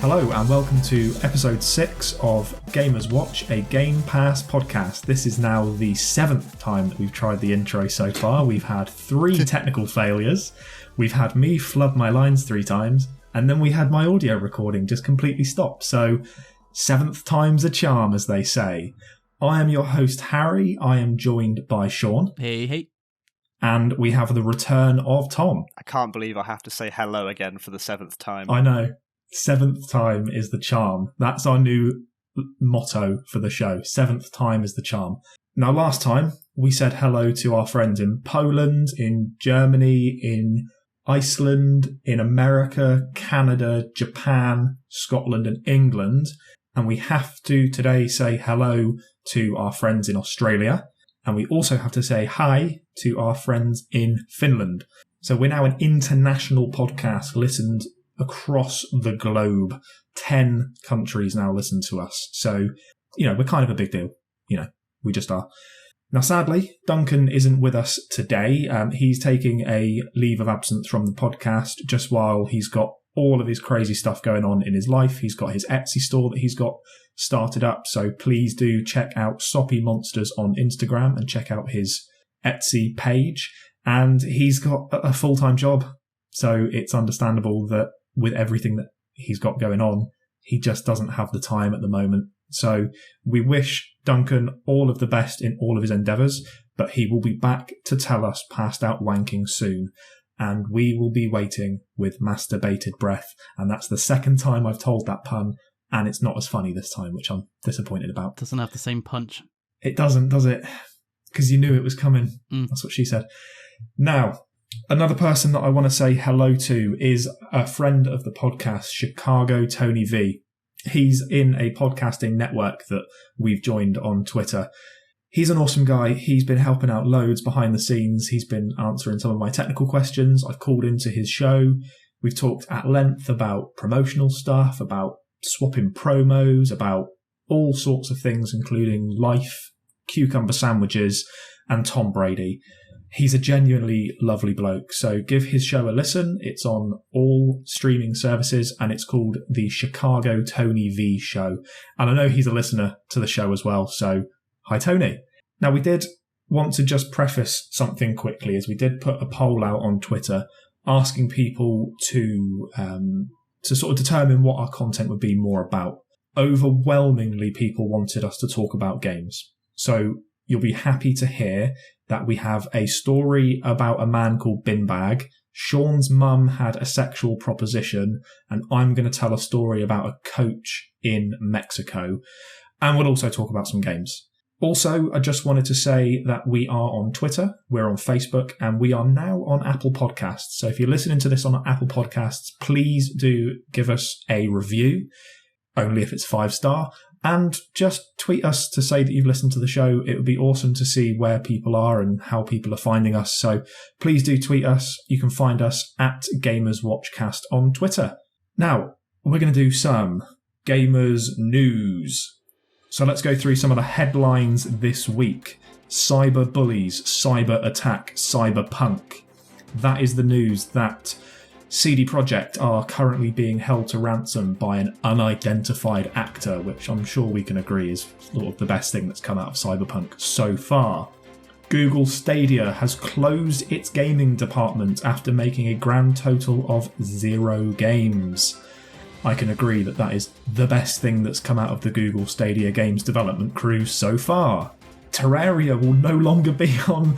Hello and welcome to episode 6 of Gamers Watch, a Game Pass podcast. This is now the 7th time that we've tried the intro so far. We've had 3 technical failures. We've had me flub my lines 3 times, and then we had my audio recording just completely stop. So, 7th time's a charm, as they say. I am your host, Harry. I am joined by Shaun. Hey. And we have the return of Tom. I can't believe I have to say hello again for the 7th time. I know. 7th time is the charm. That's our new motto for the show. 7th time is the charm. Now, last time, we said hello to our friends in Poland, in Germany, in Iceland, in America, Canada, Japan, Scotland, and England. And we have to today say hello to our friends in Australia. And we also have to say hi to our friends in Finland. So we're now an international podcast listened across the globe. 10 countries now listen to us. So, we're kind of a big deal. We just are. Now, sadly, Duncan isn't with us today. He's taking a leave of absence from the podcast just while he's got all of his crazy stuff going on in his life. He's got his Etsy store that he's got started up. So please do check out Soppy Monsters on Instagram and check out his Etsy page. And he's got a full-time job. So it's understandable that with everything that he's got going on, he just doesn't have the time at the moment. So we wish Duncan all of the best in all of his endeavours, but he will be back to tell us passed out wanking soon. And we will be waiting with masturbated breath. And that's the second time I've told that pun, and it's not as funny this time, which I'm disappointed about. Doesn't have the same punch. It doesn't, does it? Because you knew it was coming. That's what she said. Now, another person that I want to say hello to is a friend of the podcast, Chicago Tony V. He's in a podcasting network that we've joined on Twitter. He's an awesome guy. He's been helping out loads behind the scenes. He's been answering some of my technical questions. I've called into his show. We've talked at length about promotional stuff, about swapping promos, about all sorts of things, including life, cucumber sandwiches, and Tom Brady. He's a genuinely lovely bloke, so give his show a listen. It's on all streaming services, and it's called the Chicago Tony V Show. And I know he's a listener to the show as well, so hi, Tony. Now, we did want to just preface something quickly, as we did put a poll out on Twitter asking people to sort of determine what our content would be more about. Overwhelmingly, people wanted us to talk about games. So you'll be happy to hear that we have a story about a man called Binbag. Shaun's mum had a sexual proposition, and I'm going to tell a story about a coach in Mexico. And we'll also talk about some games. Also, I just wanted to say that we are on Twitter, we're on Facebook, and we are now on Apple Podcasts. So if you're listening to this on Apple Podcasts, please do give us a review, only if it's 5-star. And just tweet us to say that you've listened to the show. It would be awesome to see where people are and how people are finding us. So please do tweet us. You can find us at Gamers Watchcast on Twitter. Now, we're going to do some Gamers News. So let's go through some of the headlines this week. Cyber bullies, cyber attack, cyberpunk. That is the news that CD Projekt are currently being held to ransom by an unidentified actor, which I'm sure we can agree is sort of the best thing that's come out of Cyberpunk so far. Google Stadia has closed its gaming department after making a grand total of 0 games. I can agree that that is the best thing that's come out of the Google Stadia games development crew so far. Terraria will no longer be on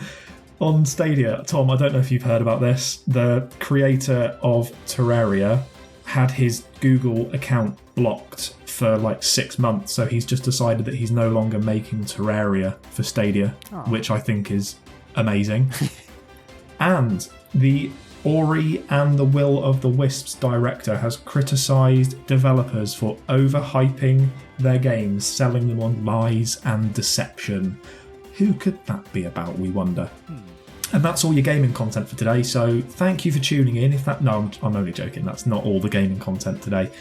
Stadia. Tom, I don't know if you've heard about this. The creator of Terraria had his Google account blocked for like 6 months, so he's just decided that he's no longer making Terraria for Stadia, which I think is amazing. And the Ori and the Will of the Wisps director has criticised developers for overhyping their games, selling them on lies and deception. Who could that be about, we wonder? And that's all your gaming content for today, so thank you for tuning in. I'm only joking, that's not all the gaming content today.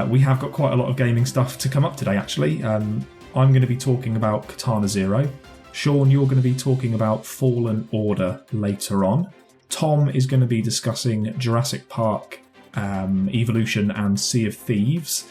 We have got quite a lot of gaming stuff to come up today, actually. I'm going to be talking about Katana Zero. Shaun, you're going to be talking about Fallen Order later on. Tom is going to be discussing Jurassic Park Evolution and Sea of Thieves.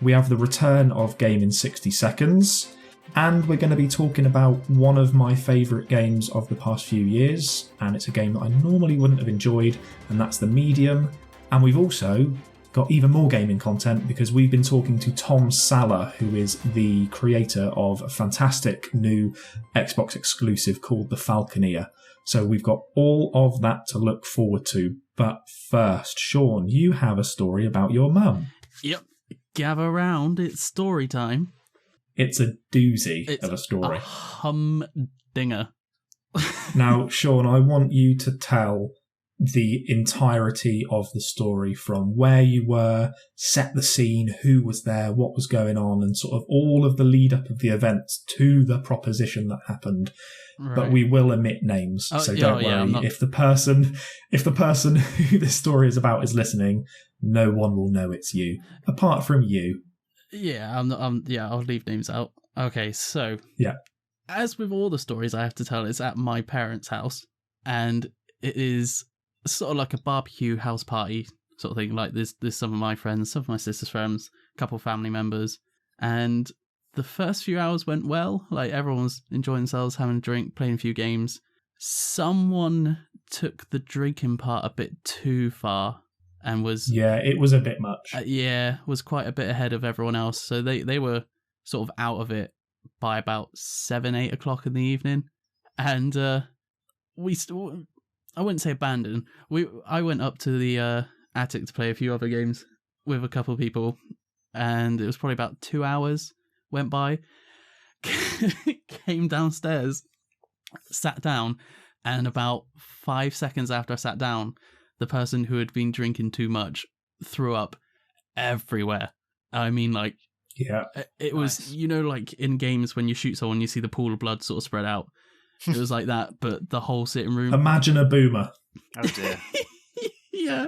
We have the return of Game in 60 Seconds. And we're going to be talking about one of my favourite games of the past few years. And it's a game that I normally wouldn't have enjoyed, and that's The Medium. And we've also got even more gaming content because we've been talking to Tom Saller, who is the creator of a fantastic new Xbox exclusive called the Falconeer. So we've got all of that to look forward to. But first, Shaun, you have a story about your mum. Yep. Gather round, it's story time. It's a doozy of a story. A humdinger. Now, Shaun, I want you to tell the entirety of the story from where you were, set the scene, who was there, what was going on, and sort of all of the lead up of the events to the proposition that happened. Right. But we will omit names, so don't worry. If the person who this story is about is listening, no one will know it's you, apart from you. Yeah, I'll leave names out. Okay, so yeah, as with all the stories I have to tell, it's at my parents' house, and it is sort of like a barbecue house party sort of thing. Like there's some of my friends, some of my sister's friends, a couple of family members, and the first few hours went well. Like everyone was enjoying themselves, having a drink, playing a few games. Someone took the drinking part a bit too far and was it was a bit much. Was quite a bit ahead of everyone else. So they were sort of out of it by about 7-8 o'clock in the evening, and I wouldn't say abandon. I went up to the attic to play a few other games with a couple of people, and it was probably about 2 hours went by. Came downstairs, sat down, and about 5 seconds after I sat down, the person who had been drinking too much threw up everywhere. I mean, like, it was, like in games when you shoot someone, you see the pool of blood sort of spread out. It was like that, but the whole sitting room. Imagine a boomer. Oh dear. Yeah,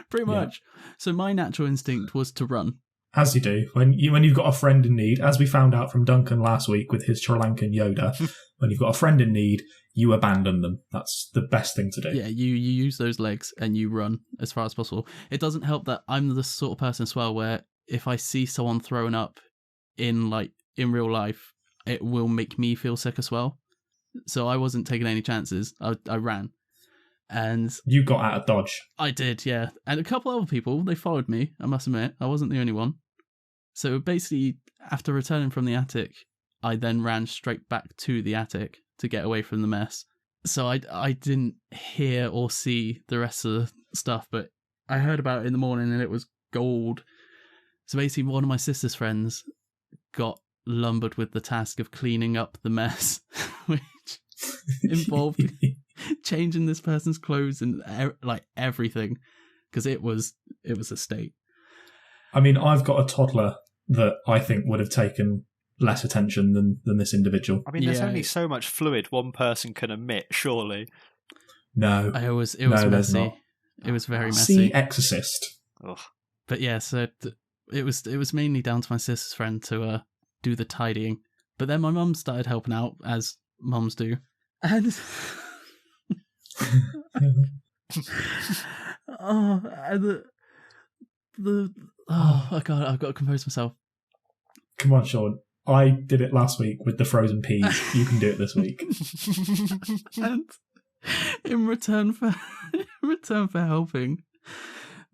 pretty much. So my natural instinct was to run. As you do. When you've got a friend in need, as we found out from Duncan last week with his Sri Lankan Yoda, when you've got a friend in need, you abandon them. That's the best thing to do. Yeah, you use those legs and you run as far as possible. It doesn't help that I'm the sort of person as well where if I see someone throwing up in real life, it will make me feel sick as well. So I wasn't taking any chances. I ran. And you got out of Dodge. I did, yeah. And a couple other people, they followed me, I must admit. I wasn't the only one. So basically, after returning from the attic, I then ran straight back to the attic to get away from the mess. So I didn't hear or see the rest of the stuff, but I heard about it in the morning and it was gold. So basically, one of my sister's friends got lumbered with the task of cleaning up the mess, which involved changing this person's clothes and everything, because it was a state. I mean, I've got a toddler that I think would have taken less attention than this individual. I mean, there's only so much fluid one person can emit, surely. No, it was messy. It was very messy. See Exorcist. Ugh. But yeah, so it was mainly down to my sister's friend to do the tidying. But then my mum started helping out, as mums do. And oh my God, I've got to compose myself. Come on, Shaun. I did it last week with the frozen peas. You can do it this week. And in return for helping,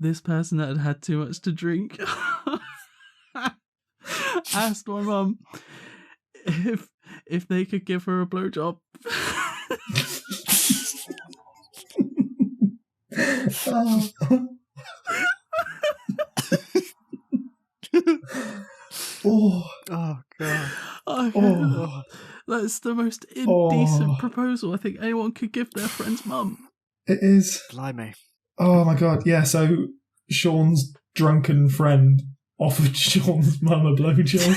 this person that had had too much to drink asked my mum if they could give her a blowjob. Oh God! That's the most indecent proposal I think anyone could give their friend's mum. It is. Blimey! Oh my God! Yeah. So Shaun's drunken friend offered Shaun's mum a blowjob.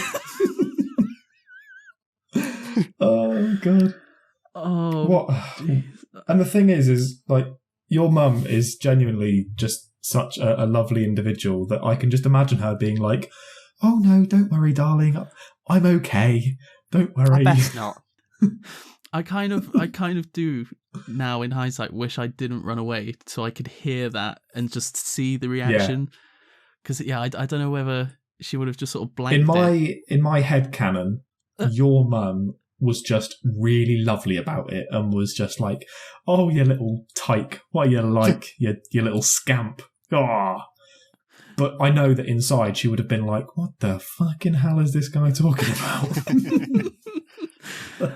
Oh God! Oh, what? Geez. And the thing is like your mum is genuinely just such a lovely individual that I can just imagine her being like, "Oh no, don't worry, darling. I'm okay. Don't worry." I bet not. I kind of do now in hindsight wish I didn't run away so I could hear that and just see the reaction. Because I don't know whether she would have just sort of blanked in my head canon, your mum was just really lovely about it and was just like, "Oh, you little tyke, what are you like, you little scamp?" Oh. But I know that inside she would have been like, "What the fucking hell is this guy talking about?"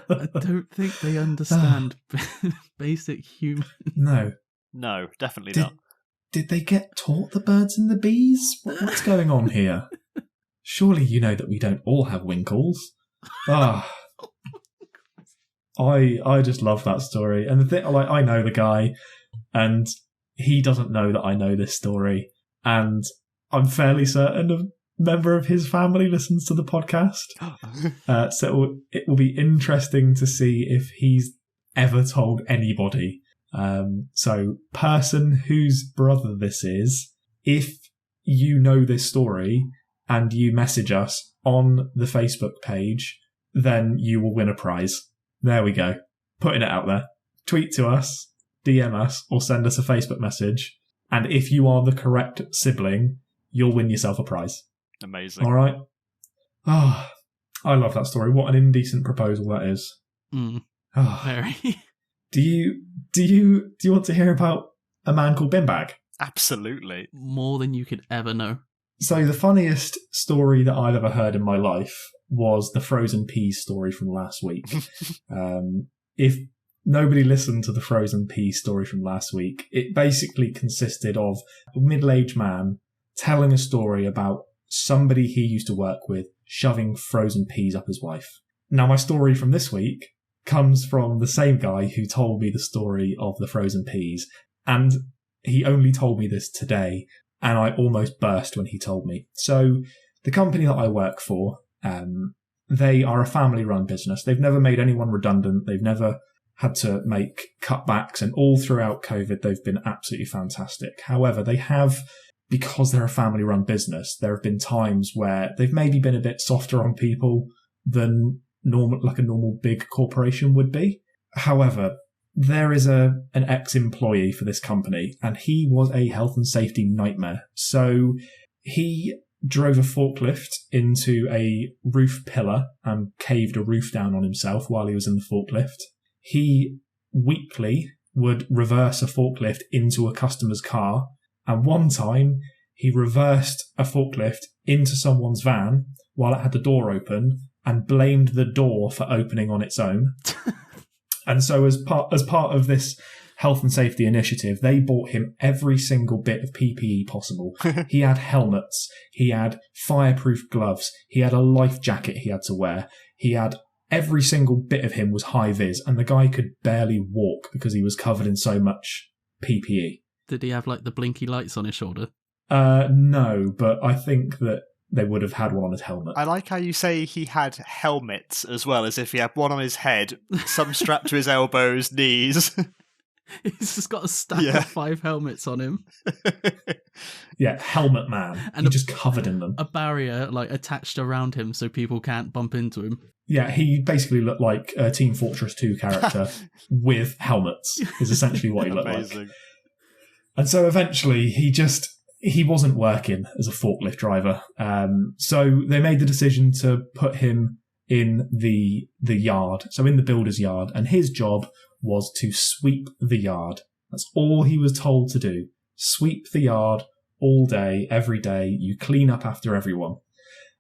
I don't think they understand basic human. No, definitely not. Did they get taught the birds and the bees? What's going on here? Surely you know that we don't all have winkles. Ah, I just love that story. And the thing, like, I know the guy, and he doesn't know that I know this story, and I'm fairly certain a member of his family listens to the podcast. So it will be interesting to see if he's ever told anybody. So, person whose brother this is, if you know this story and you message us on the Facebook page, then you will win a prize. There we go. Putting it out there. Tweet to us, DM us, or send us a Facebook message. And if you are the correct sibling, you'll win yourself a prize. Amazing. All right. Ah, I love that story. What an indecent proposal that is. Very. Do you want to hear about a man called Binbag? Absolutely. More than you could ever know. So the funniest story that I've ever heard in my life was the frozen peas story from last week. If nobody listened to the frozen peas story from last week, it basically consisted of a middle-aged man telling a story about somebody he used to work with shoving frozen peas up his wife. Now, my story from this week comes from the same guy who told me the story of the frozen peas, and he only told me this today, and I almost burst when he told me. So the company that I work for, they are a family-run business. They've never made anyone redundant. They've never had to make cutbacks, and all throughout COVID, they've been absolutely fantastic. However, they have, because they're a family-run business, there have been times where they've maybe been a bit softer on people than like a normal big corporation would be. However, there is an ex-employee for this company, and he was a health and safety nightmare. So he drove a forklift into a roof pillar and caved a roof down on himself while he was in the forklift. He weekly would reverse a forklift into a customer's car, and one time he reversed a forklift into someone's van while it had the door open and blamed the door for opening on its own. And so as part of this health and safety initiative, they bought him every single bit of PPE possible. He had helmets, he had fireproof gloves, he had a life jacket he had to wear, he had every single bit of him was high vis, and the guy could barely walk because he was covered in so much PPE. Did he have like the blinky lights on his shoulder? No, but I think that they would have had one on his helmet. I like how you say he had helmets as well, as if he had one on his head, some strapped to his elbows, knees. He's just got a stack of 5 helmets on him. Yeah, helmet man. And he's just covered in them. A barrier like attached around him so people can't bump into him. Yeah, he basically looked like a Team Fortress 2 character with helmets, is essentially what he looked like. And so eventually he wasn't working as a forklift driver. So they made the decision to put him in the yard, so in the builder's yard, and his job was to sweep the yard. That's all he was told to do. Sweep the yard all day, every day. You clean up after everyone.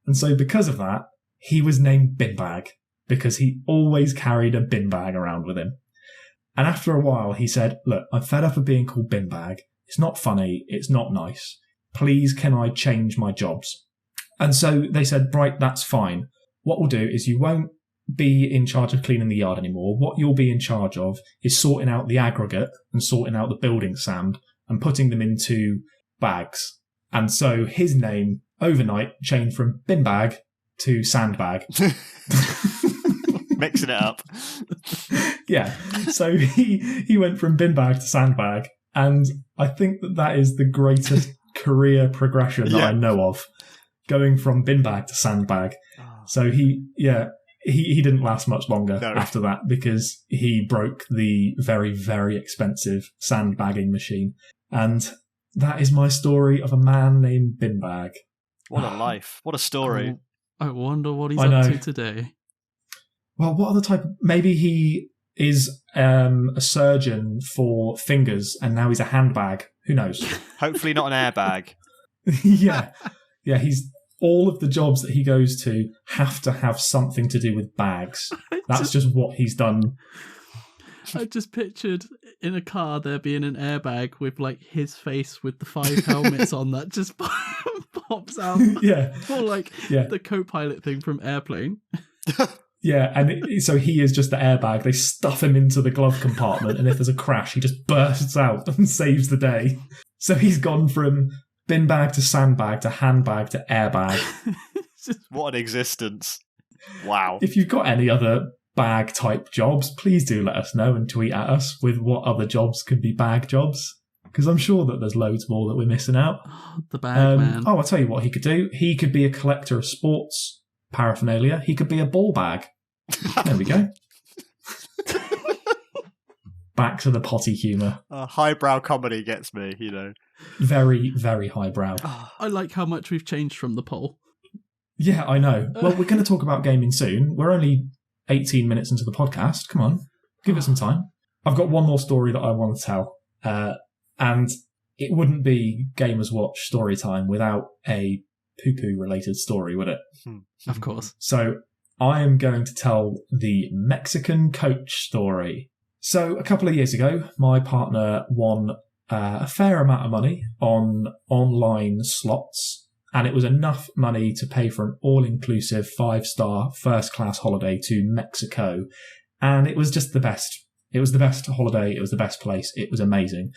And so because of that, he was named Binbag, because he always carried a bin bag around with him. And after a while, he said, "Look, I'm fed up of being called Binbag. It's not funny. It's not nice. Please, can I change my jobs?" And so they said, "Right, that's fine. What we'll do is you won't be in charge of cleaning the yard anymore. What you'll be in charge of is sorting out the aggregate and sorting out the building sand and putting them into bags." And so his name overnight changed from Binbag to Sandbag. Mixing it up. Yeah. So he went from Binbag to Sandbag. And I think that is the greatest career progression that I know of, going from Binbag to Sandbag. So he he didn't last much longer No. after that because he broke the very, very expensive sandbagging machine. And that is my story of a man named Binbag. What a life. What a story. I wonder what he's I know. up to today. Well, what other type? Maybe he is a surgeon for fingers and now he's a handbag. Who knows? Hopefully not an airbag. Yeah. He's all of the jobs that he goes to have to have something to do with bags. That's just what he's done. I just pictured in a car there being an airbag with like his face with the 5 helmets on that just pops out. Yeah. Or like the co-pilot thing from Airplane. Yeah, and so he is just the airbag. They stuff him into the glove compartment, and if there's a crash, he just bursts out and saves the day. So he's gone from bin bag to sandbag to handbag to airbag. What an existence. Wow. If you've got any other bag type jobs, please do let us know and tweet at us with what other jobs could be bag jobs. Because I'm sure that there's loads more that we're missing out. The bag man. Oh, I'll tell you what he could do. He could be a collector of sports paraphernalia. He could be a ball bag. There we go. Back to the potty humour. Highbrow comedy gets me, you know. Very, very highbrow. I like how much we've changed from the poll. Yeah, I know. Well, we're going to talk about gaming soon. We're only 18 minutes into the podcast. Come on, give it some time. I've got one more story that I want to tell. And it wouldn't be Gamers Watch story time without a poo-poo related story, would it? Of course. So I am going to tell the Mexican coach story. So a couple of years ago, my partner won a fair amount of money on online slots, and it was enough money to pay for an all-inclusive 5-star first-class holiday to Mexico. And it was just the best. It was the best holiday. It was the best place. It was amazing.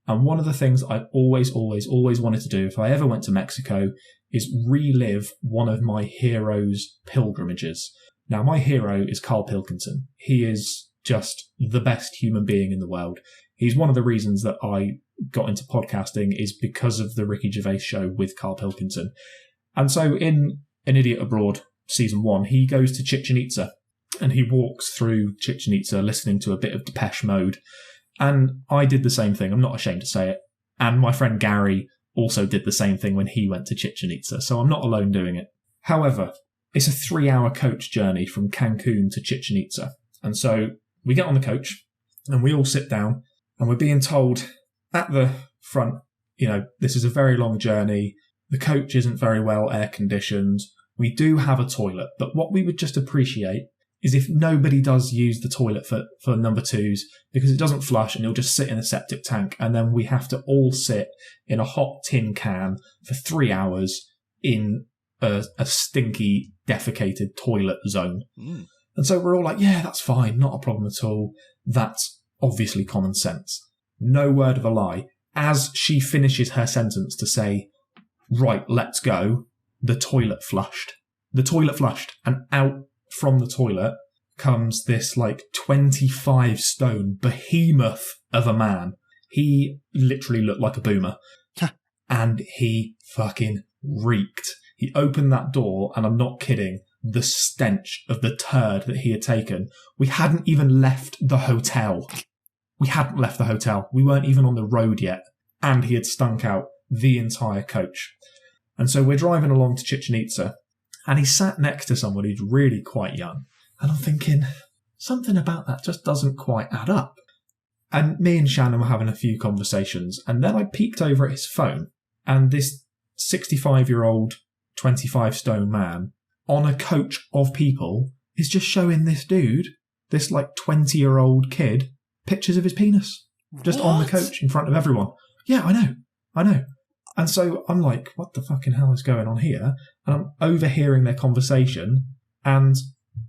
And one of the things I always wanted to do if I ever went to Mexico is relive one of my hero's pilgrimages. Now, my hero is Carl Pilkington. He is just the best human being in the world. He's one of the reasons that I got into podcasting is because of the Ricky Gervais show with Carl Pilkington. And so in An Idiot Abroad, season 1, he goes to Chichen Itza and he walks through Chichen Itza listening to a bit of Depeche Mode. And I did the same thing. I'm not ashamed to say it. And my friend Gary also did the same thing when he went to Chichen Itza. So I'm not alone doing it. However, it's a 3-hour coach journey from Cancun to Chichen Itza. And so we get on the coach and we all sit down and we're being told at the front, you know, this is a very long journey. The coach isn't very well air conditioned. We do have a toilet, but what we would just appreciate is if nobody does use the toilet for number 2s because it doesn't flush and it'll just sit in a septic tank. And then we have to all sit in a hot tin can for 3 hours in a stinky, defecated toilet zone. And so we're all like, yeah, that's fine. Not a problem at all. That's obviously common sense. No word of a lie. As she finishes her sentence to say, right, let's go, the toilet flushed. The toilet flushed, and out from the toilet comes this like 25 stone behemoth of a man. He literally looked like a boomer. And he fucking reeked. He opened that door, and I'm not kidding, the stench of the turd that he had taken. We hadn't even left the hotel. We weren't even on the road yet. And he had stunk out the entire coach. And so we're driving along to Chichen Itza, and he sat next to someone who's really quite young. And I'm thinking, something about that just doesn't quite add up. And me and Shannon were having a few conversations, and then I peeked over at his phone, and this 65-year-old, 25-stone man on a coach of people is just showing this dude, this like 20-year-old kid, pictures of his penis. Just on the coach in front of everyone. Yeah, I know. And so I'm like, what the fucking hell is going on here? And I'm overhearing their conversation, and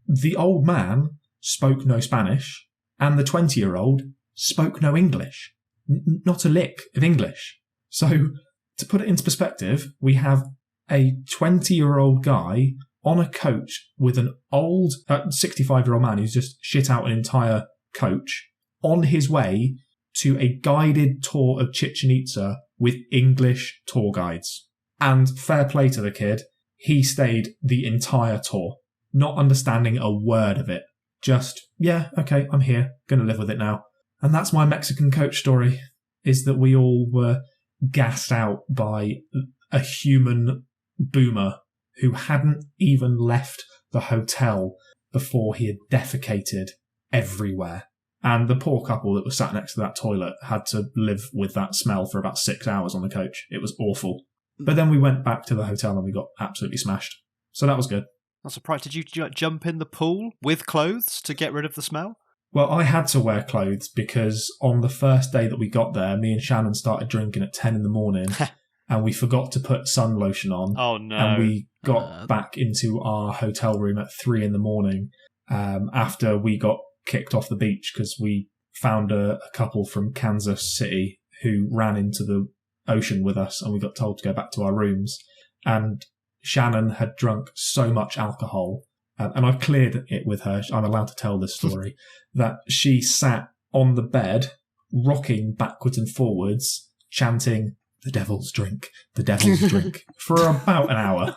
the old man spoke no Spanish, and the 20-year-old spoke no English. Not a lick of English. So, to put it into perspective, we have a 20-year-old guy on a coach with an old 65-year-old man who's just shit out an entire coach on his way to a guided tour of Chichen Itza with English tour guides. And fair play to the kid, he stayed the entire tour. not understanding a word of it. Just, yeah, okay, I'm here, going to live with it now. And that's my Mexican coach story, is that we all were gassed out by a human boomer who hadn't even left the hotel before he had defecated everywhere. And the poor couple that was sat next to that toilet had to live with that smell for about 6 hours on the coach. It was awful. But then we went back to the hotel and we got absolutely smashed. So that was good. I'm surprised. Did you jump in the pool with clothes to get rid of the smell? Well, I had to wear clothes because on the first day that we got there, me and Shannon started drinking at 10 in the morning and we forgot to put sun lotion on. Oh, no. And we got back into our hotel room at 3 in the morning after we got kicked off the beach because we found a couple from Kansas City who ran into the ocean with us and we got told to go back to our rooms. And Shannon had drunk so much alcohol, and I've cleared it with her, I'm allowed to tell this story, that she sat on the bed, rocking backwards and forwards, chanting, "The devil's drink, the devil's drink," for about an hour.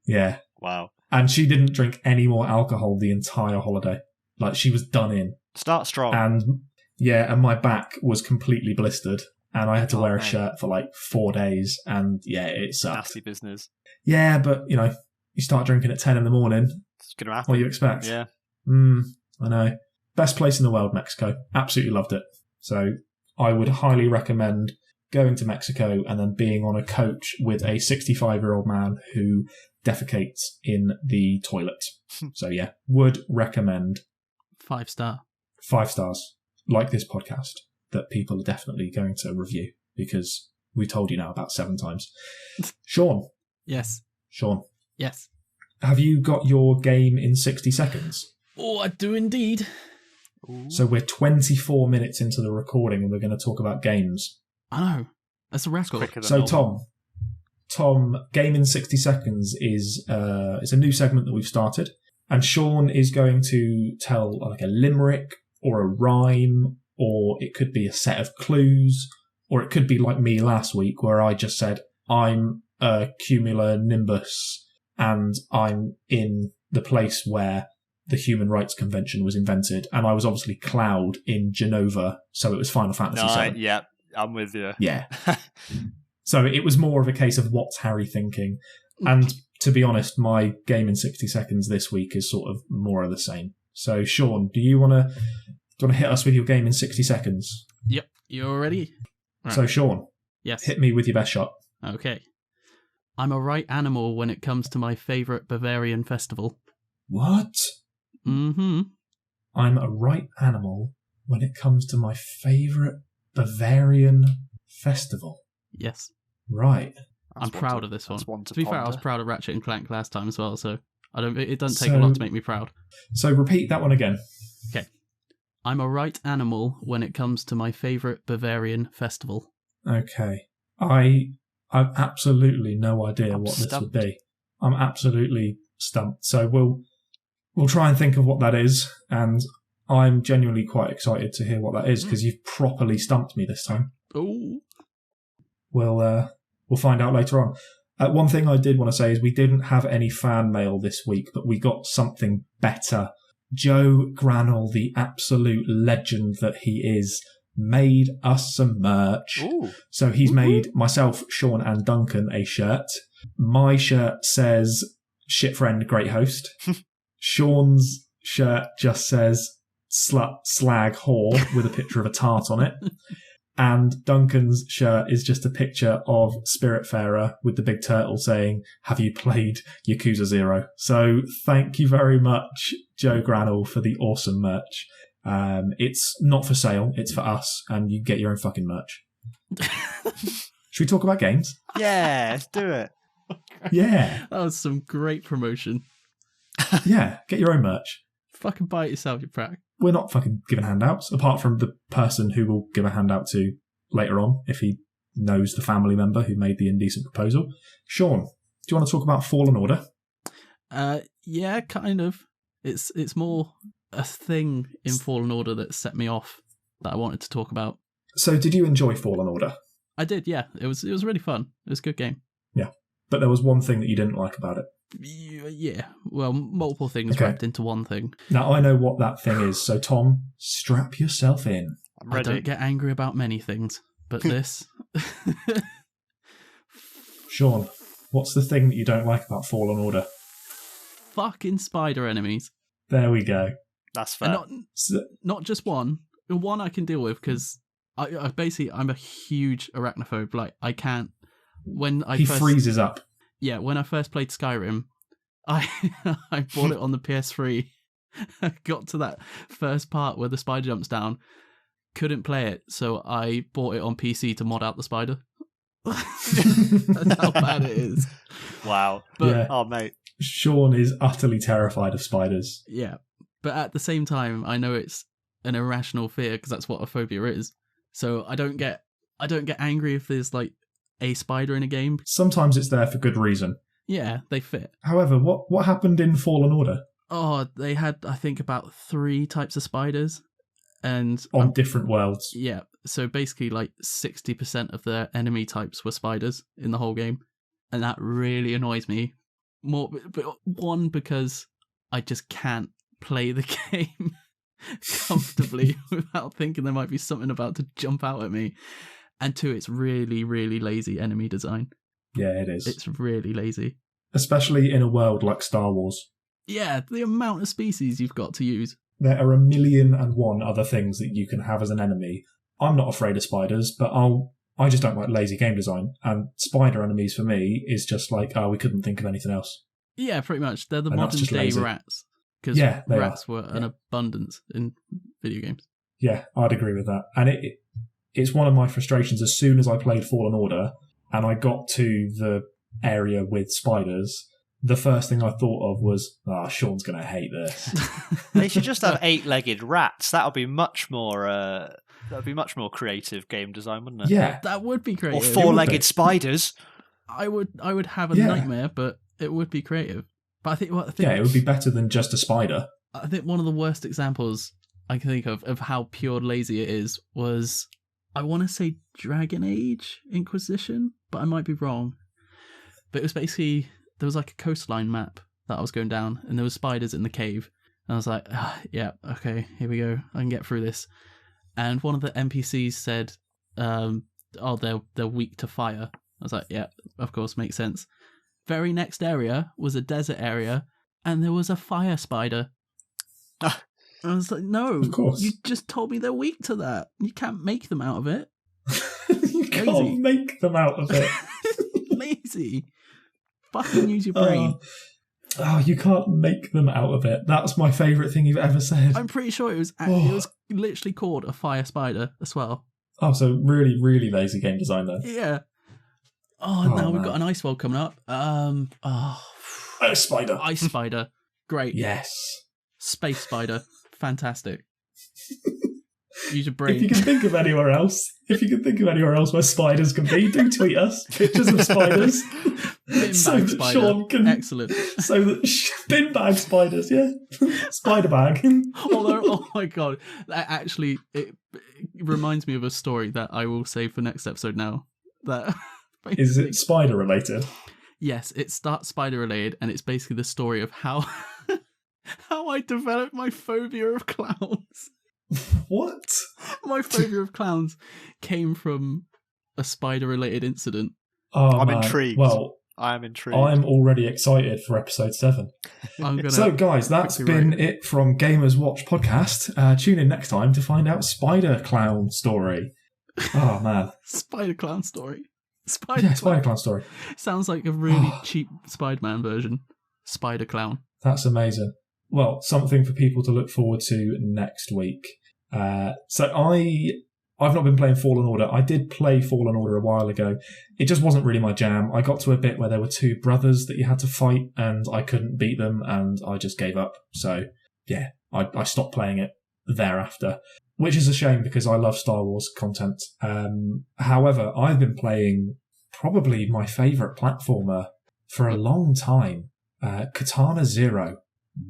Yeah. Wow. And she didn't drink any more alcohol the entire holiday. Like, she was done in. Start strong. And my back was completely blistered. And I had to wear a shirt for like 4 days. And yeah, it sucked. Nasty business. Yeah, but, you start drinking at 10 in the morning. It's going to happen. What do you expect? Yeah. I know. Best place in the world, Mexico. Absolutely loved it. So I would highly recommend going to Mexico and then being on a coach with a 65-year-old man who defecates in the toilet. So yeah, would recommend. 5 star. 5 stars. Like this podcast that people are definitely going to review because we told you now about 7 times. Shaun. Yes. Shaun. Yes. Have you got your game in 60 seconds? Oh, I do indeed. Ooh. So we're 24 minutes into the recording and we're going to talk about games. I know. That's a record. So Tom, game in 60 seconds is a new segment that we've started. And Shaun is going to tell like a limerick or a rhyme, or it could be a set of clues, or it could be like me last week where I just said, I'm a cumulonimbus and I'm in the place where the Human Rights Convention was invented. And I was obviously Cloud in Genova, so it was Final Fantasy VII. Yeah, I'm with you. Yeah. So it was more of a case of what's Harry thinking. And to be honest, my game in 60 seconds this week is sort of more of the same. So Shaun, do you want to hit us with your game in 60 seconds? Yep. You all ready? Right. So Shaun, yes. Hit me with your best shot. Okay. I'm a right animal when it comes to my favourite Bavarian festival. What? Mm-hmm. I'm a right animal when it comes to my favourite Bavarian festival. Yes. Right. I'm proud of this one. To be fair, I was proud of Ratchet and Clank last time as well, so it doesn't take a lot to make me proud. So repeat that one again. Okay. I'm a right animal when it comes to my favourite Bavarian festival. Okay. I've absolutely no idea what this would be. I'm absolutely stumped. So we'll try and think of what that is, and I'm genuinely quite excited to hear what that is because you've properly stumped me this time. Oh. We'll find out later on. One thing I did want to say is we didn't have any fan mail this week, but we got something better. Joe Granell, the absolute legend that he is, made us some merch. Ooh. So he's made myself, Shaun and Duncan a shirt. My shirt says, "Shit friend, great host." Shaun's shirt just says, "Slut, slag, whore," with a picture of a tart on it. And Duncan's shirt is just a picture of Spiritfarer with the big turtle saying, "Have you played Yakuza 0?" So thank you very much, Joe Granell, for the awesome merch. It's not for sale, it's for us, and you get your own fucking merch. Should we talk about games? Yeah, let's do it. Yeah. That was some great promotion. Yeah, get your own merch. Fucking buy it yourself, you prank. We're not fucking giving handouts, apart from the person who will give a handout to later on if he knows the family member who made the indecent proposal. Shaun, do you want to talk about Fallen Order? Yeah, kind of. It's more a thing in Fallen Order that set me off that I wanted to talk about. So did you enjoy Fallen Order? I did, yeah. It was really fun. It was a good game. Yeah. but there was one thing that you didn't like about it. Yeah, well, multiple things wrapped into one thing. Now, I know what that thing is, so Tom, strap yourself in. I'm ready. I don't get angry about many things, but this... Sean, what's the thing that you don't like about Fallen Order? Fucking spider enemies. There we go. That's fair. And not just one. One I can deal with, because I basically, I'm a huge arachnophobe. Like, I can't... He freezes up. Yeah, when I first played Skyrim, I bought it on the PS3. I got to that first part where the spider jumps down, couldn't play it, so I bought it on PC to mod out the spider. That's how bad it is. Wow. But, yeah. Oh, mate. Sean is utterly terrified of spiders. Yeah, but at the same time, I know it's an irrational fear because that's what a phobia is. So I don't get angry if there's like a spider in a game. Sometimes it's there for good reason. Yeah, they fit. However, what happened in Fallen Order? Oh, they had, I think, about 3 types of spiders. And on different worlds. Yeah, so basically like 60% of the enemy types were spiders in the whole game. And that really annoys me. More, but one, because I just can't play the game comfortably without thinking there might be something about to jump out at me. And 2, it's really, really lazy enemy design. Yeah, it is. It's really lazy. Especially in a world like Star Wars. Yeah, the amount of species you've got to use. There are 1,000,001 other things that you can have as an enemy. I'm not afraid of spiders, but I just don't like lazy game design. And spider enemies for me is just like, we couldn't think of anything else. Yeah, pretty much. They're the And modern day lazy. rats. Because rats were an abundance in video games. Yeah, I'd agree with that. And it's one of my frustrations as soon as I played Fallen Order and I got to the area with spiders, the first thing I thought of was, Sean's going to hate this. They should just have 8-legged rats. That would be much more creative game design, wouldn't it? Yeah. That would be creative. Or 4-legged spiders. I would have a nightmare, but it would be creative. But I think it would be better than just a spider. I think one of the worst examples I can think of how pure lazy it is was, I want to say Dragon Age Inquisition, but I might be wrong. But it was basically, there was like a coastline map that I was going down, and there was spiders in the cave. And I was like, yeah, okay, here we go. I can get through this. And one of the NPCs said, they're weak to fire. I was like, yeah, of course, makes sense. Very next area was a desert area, and there was a fire spider. I was like, no, of course. You just told me they're weak to that. You can't make them out of it. You can't make them out of it. Lazy. Fucking use your brain. You can't make them out of it. That's my favourite thing you've ever said. I'm pretty sure it was literally called a fire spider as well. Oh, so really, really lazy game design then. Yeah. Now we've got an ice world coming up. Ice spider. Ice spider. Great. Yes. Space spider. Fantastic. Use your brain. If you can think of anywhere else where spiders can be, do tweet us pictures of spiders. Bin bag spider. Sean can, excellent. So that bin bag spiders, yeah. Spider bag. Oh my god. That actually, it reminds me of a story that I will save for next episode now. That is it spider related? Yes, it starts spider related, and it's basically the story of how I developed my phobia of clowns. What? My phobia of clowns came from a spider related incident. I'm intrigued. Well, I am intrigued. I'm already excited for episode 7. So, guys, that's been it from Gamers Watch Podcast. Tune in next time to find out Spider Clown Story. Oh, man. Spider Clown Story. Spider Clown Story. Sounds like a really cheap Spider-Man version. Spider Clown. That's amazing. Well, something for people to look forward to next week. So I've not been playing Fallen Order. I did play Fallen Order a while ago. It just wasn't really my jam. I got to a bit where there were 2 brothers that you had to fight, and I couldn't beat them, and I just gave up. So, yeah, I stopped playing it thereafter, which is a shame because I love Star Wars content. However, I've been playing probably my favourite platformer for a long time, Katana Zero.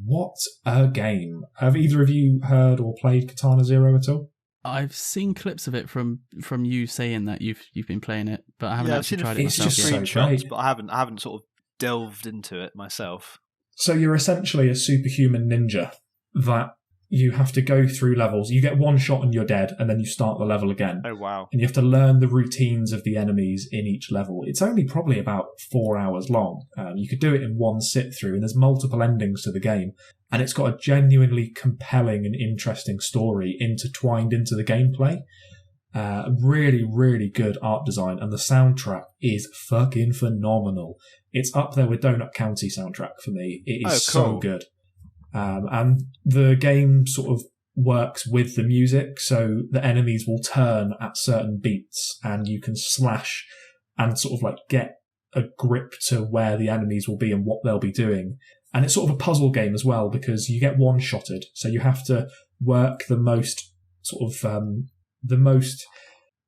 What a game. Have either of you heard or played Katana Zero at all? I've seen clips of it from you saying that you've been playing it, but I haven't actually tried it myself just yet. so great. But I haven't sort of delved into it myself. So you're essentially a superhuman ninja that you have to go through levels. You get one shot and you're dead, and then you start the level again. Oh, wow. And you have to learn the routines of the enemies in each level. It's only probably about 4 hours long. You could do it in one sit through, and there's multiple endings to the game. And it's got a genuinely compelling and interesting story intertwined into the gameplay. Really, really good art design, and the soundtrack is fucking phenomenal. It's up there with Donut County soundtrack for me. It is so good. And the game sort of works with the music, so the enemies will turn at certain beats, and you can slash and sort of like get a grip to where the enemies will be and what they'll be doing. And it's sort of a puzzle game as well, because you get one-shotted, so you have to work the most the most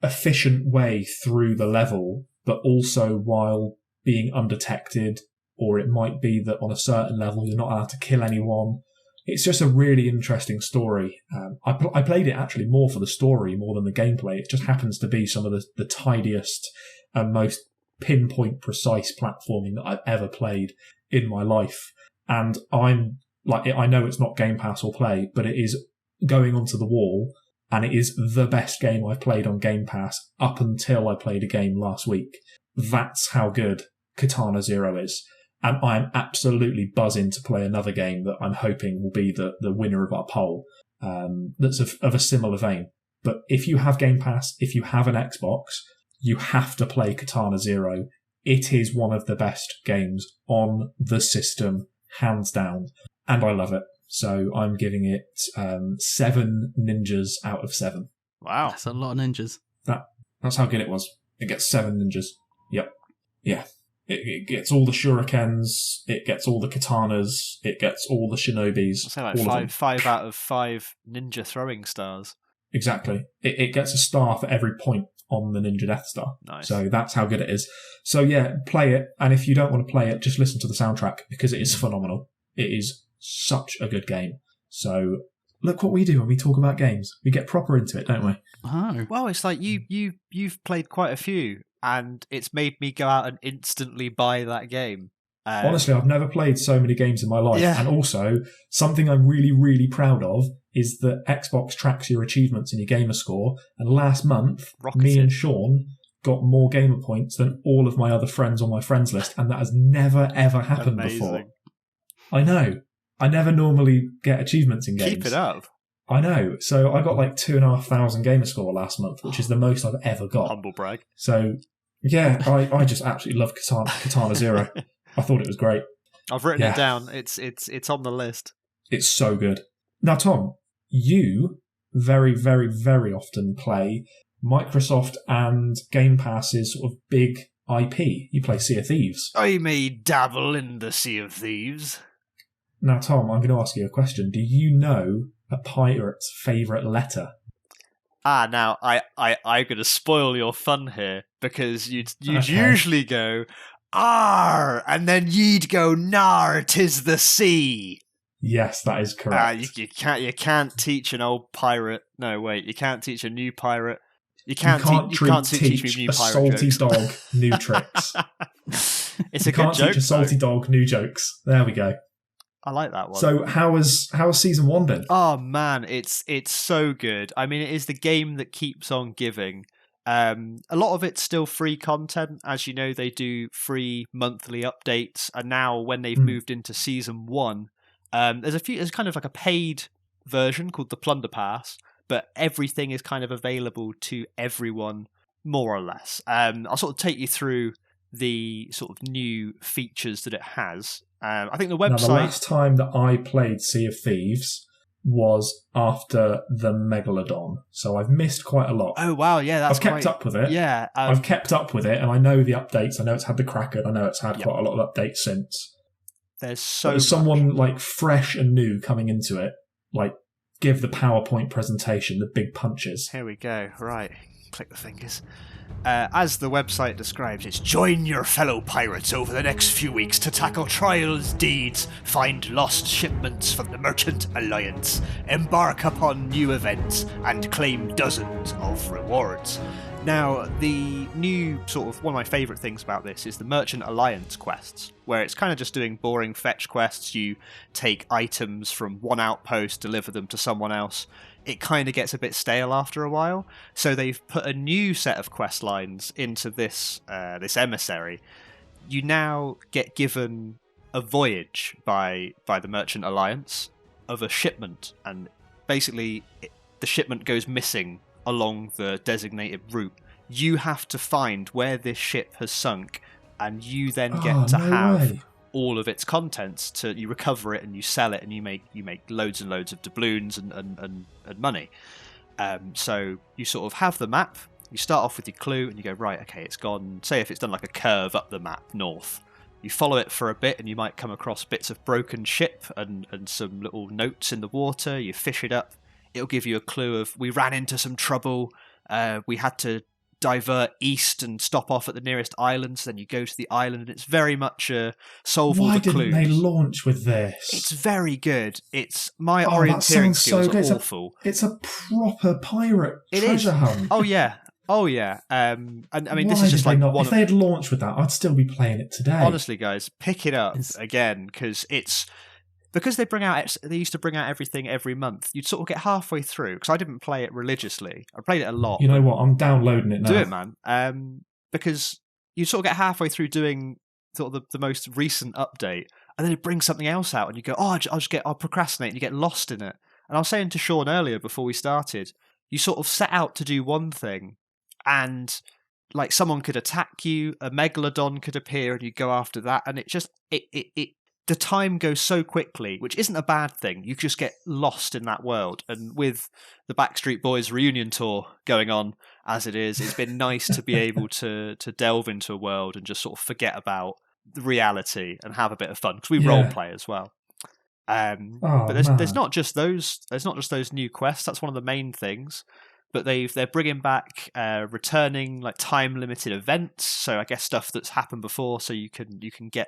efficient way through the level, but also while being undetected, or it might be that on a certain level you're not allowed to kill anyone. It's just a really interesting story. I played it actually more for the story more than the gameplay. It just happens to be some of the tidiest and most pinpoint precise platforming that I've ever played in my life. And I'm like, I know it's not Game Pass or Play, but it is going onto the wall, and it is the best game I've played on Game Pass up until I played a game last week. That's how good Katana Zero is. And I'm absolutely buzzing to play another game that I'm hoping will be the winner of our poll, that's of a similar vein. But if you have Game Pass, if you have an Xbox, you have to play Katana Zero. It is one of the best games on the system, hands down, and I love it. So I'm giving it 7 ninjas out of 7. Wow. That's a lot of ninjas. That's how good it was. It gets 7 ninjas. Yep. Yeah. It gets all the shurikens, it gets all the katanas, it gets all the shinobis. I'll say like 5 out of 5 ninja throwing stars. Exactly. It gets a star for every point on the Ninja Death Star. Nice. So that's how good it is. So yeah, play it. And if you don't want to play it, just listen to the soundtrack, because it is phenomenal. It is such a good game. So look what we do when we talk about games. We get proper into it, don't we? Oh. Well, it's like you've played quite a few, and it's made me go out and instantly buy that game. Honestly, I've never played so many games in my life. Yeah. And also, something I'm really, really proud of is that Xbox tracks your achievements and your gamer score. And last month, me and Shaun got more gamer points than all of my other friends on my friends list. And that has never, ever happened before. I know. I never normally get achievements in games. Keep it up. I know. So I got like 2,500 gamer score last month, which is the most I've ever got. Humble brag. So, yeah, I just absolutely love Katana Zero. I thought it was great. I've written it down. It's on the list. It's so good. Now, Tom, you very, very, very often play Microsoft and Game Pass's sort of big IP. You play Sea of Thieves. I may dabble in the Sea of Thieves. Now, Tom, I'm going to ask you a question. Do you know a pirate's favourite letter? Now I'm going to spoil your fun here, because you'd Okay. usually go R, and then you'd go Nar, 'tis the sea. Yes, that is correct. You can't teach an old pirate. No, wait, you can't teach a new pirate. You can't teach me new a pirate salty jokes. dog new tricks. It's You a good can't joke. teach a salty though. dog new jokes. There we go. I like that one. So how has season 1 been? Oh man, it's so good. I mean, it is the game that keeps on giving. A lot of it's still free content. As you know, they do free monthly updates, and now when they've moved into season 1, there's kind of like a paid version called the Plunder Pass, but everything is kind of available to everyone, more or less. I'll sort of take you through the sort of new features that it has. I think the website. Now, the last time that I played Sea of Thieves was after the Megalodon, so I've missed quite a lot. Oh wow, yeah, that's I've kept up with it. Yeah, I've kept up with it, and I know the updates. I know it's had the Kraken. I know it's had quite a lot of updates since. There's so There's someone like fresh and new coming into it, like give the PowerPoint presentation, the big punches. Here we go. Right, click the fingers. As the website describes, it's join your fellow pirates over the next few weeks to tackle trials, deeds, find lost shipments from the Merchant Alliance, embark upon new events, and claim dozens of rewards. Now, the new sort of one of my favourite things about this is the Merchant Alliance quests, where it's kind of just doing boring fetch quests. You take items from one outpost, deliver them to someone else. It kind of gets a bit stale after a while, so they've put a new set of quest lines into this emissary. You now get given a voyage by the Merchant Alliance of a shipment, and basically the shipment goes missing along the designated route. You have to find where this ship has sunk, and you then get to have all of its contents. You recover it and you sell it, and you make loads and loads of doubloons and money. So you sort of have the map. You start off with your clue, and you go, right, okay, it's gone. Say if it's done like a curve up the map north. You follow it for a bit, and you might come across bits of broken ship and some little notes in the water. You fish it up. It'll give you a clue of, we ran into some trouble, we had to divert east and stop off at the nearest island, so then you go to the island, and it's very much a solve all the clues. Why didn't they launch with this? It's very good. It's my orienteering skills are awful. It's a proper pirate treasure hunt. Oh yeah. And I mean, this is just like if they had launched with that, I'd still be playing it today. Honestly, guys, pick it up again, because they used to bring out everything every month. You'd sort of get halfway through, because I didn't play it religiously. I played it a lot. You know what? I'm downloading it now. Do it, man. Because you sort of get halfway through doing sort of the most recent update, and then it brings something else out, and you go, I'll procrastinate, and you get lost in it. And I was saying to Shaun earlier before we started, you sort of set out to do one thing, and like someone could attack you, a megalodon could appear, and you go after that, and it just the time goes so quickly, which isn't a bad thing. You just get lost in that world. And with the Backstreet Boys reunion tour going on as it is, it's been nice to be able to delve into a world and just sort of forget about the reality and have a bit of fun, because we role play as well. But there's not just those. There's not just those new quests. That's one of the main things. But they're bringing back returning like time limited events. So I guess stuff that's happened before. So you can get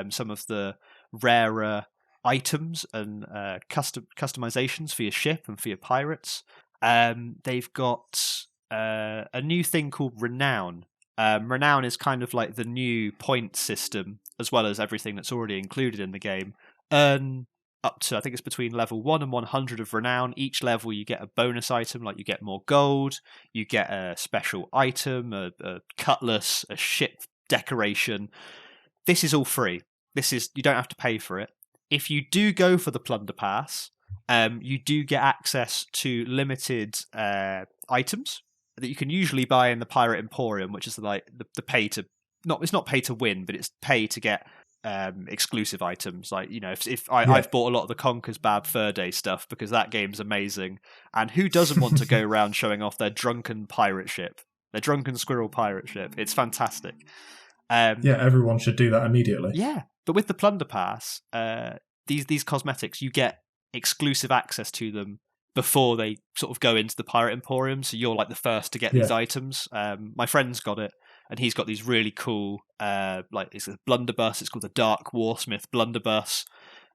some of the rarer items and customizations for your ship and for your pirates. They've got a new thing called Renown. Renown is kind of like the new point system, as well as everything that's already included in the game. Earn up to, I think it's between level 1 and 100 of Renown. Each level you get a bonus item, like you get more gold, you get a special item, a cutlass, a ship decoration. This is all free. You don't have to pay for it. If you do go for the Plunder Pass, you do get access to limited items that you can usually buy in the Pirate Emporium, which is like the pay to... It's not pay to win, but it's pay to get exclusive items. Like, you know, I've bought a lot of the Conker's Bad Fur Day stuff because that game's amazing. And who doesn't want to go around showing off their drunken pirate ship? Their drunken squirrel pirate ship. It's fantastic. Everyone should do that immediately. Yeah, but with the Plunder Pass, these cosmetics, you get exclusive access to them before they sort of go into the Pirate Emporium, so you're like the first to get these items. My friend's got it, and he's got these really cool, it's a blunderbuss. It's called the Dark Warsmith blunderbuss.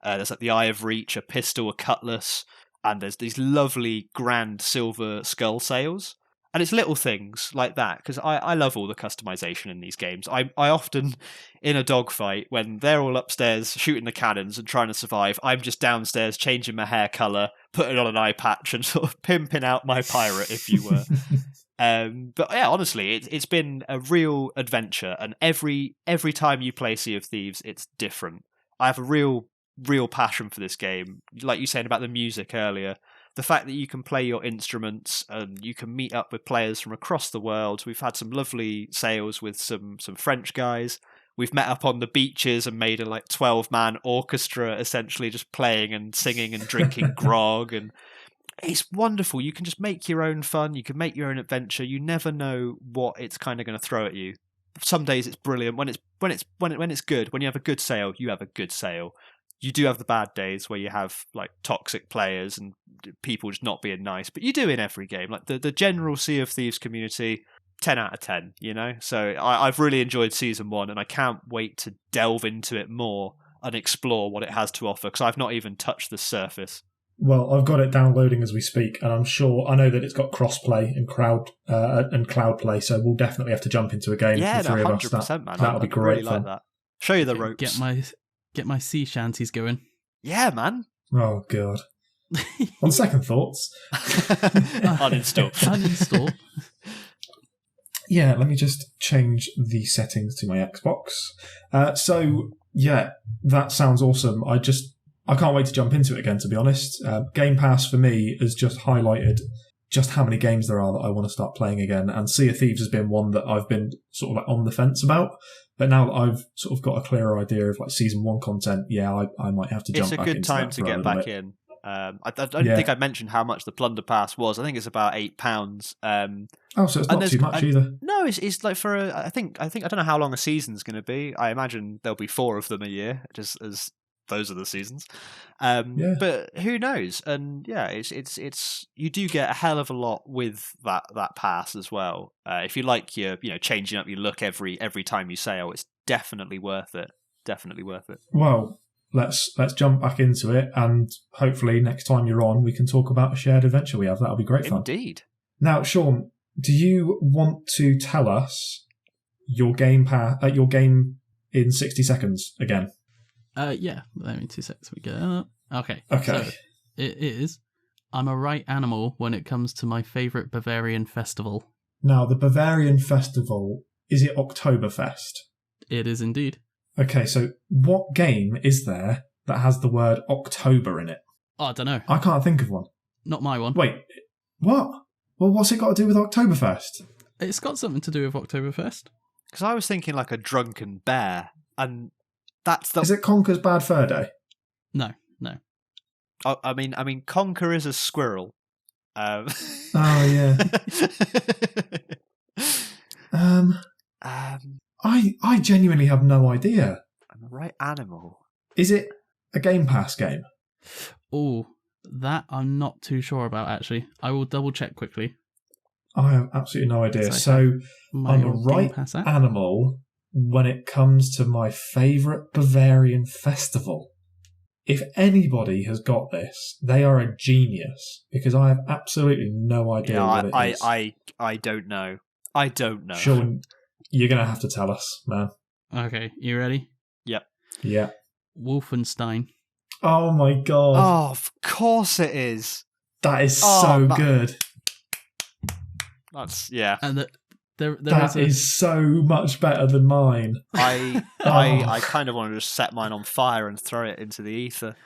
There's like the Eye of Reach, a pistol, a cutlass, and there's these lovely grand silver skull sails. And it's little things like that, because I love all the customization in these games. I often, in a dogfight, when they're all upstairs shooting the cannons and trying to survive, I'm just downstairs changing my hair colour, putting on an eye patch, and sort of pimping out my pirate, if you were. But yeah, honestly, it's been a real adventure, and every time you play Sea of Thieves, it's different. I have a real passion for this game. Like you said about the music earlier, the fact that you can play your instruments and you can meet up with players from across the world. We've had some lovely sails with some French guys. We've met up on the beaches and made a 12-man orchestra, essentially just playing and singing and drinking grog, and it's wonderful. You can just make your own fun. You can make your own adventure. You never know what it's kind of going to throw at you. Some days it's brilliant. When it's good, when you have a good sail, you have a good sail. you do have the bad days where you have like toxic players and people just not being nice, but you do in every game. Like the general Sea of Thieves community, 10 out of 10, you know? So I've really enjoyed Season 1, and I can't wait to delve into it more and explore what it has to offer, because I've not even touched the surface. Well, I've got it downloading as we speak, and I know that it's got cross-play and cloud play, so we'll definitely have to jump into a game. Yeah, the three 100%, of us. man. That'll be great really fun. like that. Show you the ropes. Get my sea shanties going. Yeah, man. Oh, God. On second thoughts. Uninstall. Uninstall. Yeah, let me just change the settings to my Xbox. So, yeah, that sounds awesome. I can't wait to jump into it again, to be honest. Game Pass, for me, has just highlighted just how many games there are that I want to start playing again. And Sea of Thieves has been one that I've been sort of like on the fence about. But now that I've sort of got a clearer idea of like Season 1 content, yeah, I might have to jump back into that. It's a good time to get back in. I don't think I mentioned how much the Plunder Pass was. I think it's about £8. So it's not too much either. No, it's like for I think I don't know how long a season's going to be. I imagine there'll be 4 of them a year, just as those are the seasons. But who knows? And yeah, it's you do get a hell of a lot with that pass as well. If you like your changing up your look every time you sail, it's definitely worth it. Definitely worth it. Well, let's jump back into it, and hopefully next time you're on, we can talk about a shared adventure we have. That'll be great fun. Indeed. Now, Shaun, do you want to tell us your game in 60 seconds again? Yeah. Let me 2 seconds. We go. Okay. Okay. So it is. I'm a right animal when it comes to my favourite Bavarian festival. Now, the Bavarian festival, is it Oktoberfest? It is indeed. Okay, so what game is there that has the word October in it? Oh, I don't know. I can't think of one. Not my one. Wait, what? Well, what's it got to do with Oktoberfest? It's got something to do with Oktoberfest. Because I was thinking like a drunken bear, and that's the. Is it Conker's Bad Fur Day? No. Oh, I mean, Conker is a squirrel. Oh yeah. I genuinely have no idea. I'm the right animal. Is it a Game Pass game? Oh, that I'm not too sure about, actually. I will double check quickly. I have absolutely no idea. So I'm a right animal when it comes to my favourite Bavarian festival. If anybody has got this, they are a genius, because I have absolutely no idea what it is. I don't know. I don't know. Shaun, you're going to have to tell us, man. Okay, you ready? Yep. Yeah. Wolfenstein. Oh my god. Oh, of course it is. That is so good. That's, yeah. And that is so much better than mine. I kind of want to just set mine on fire and throw it into the ether.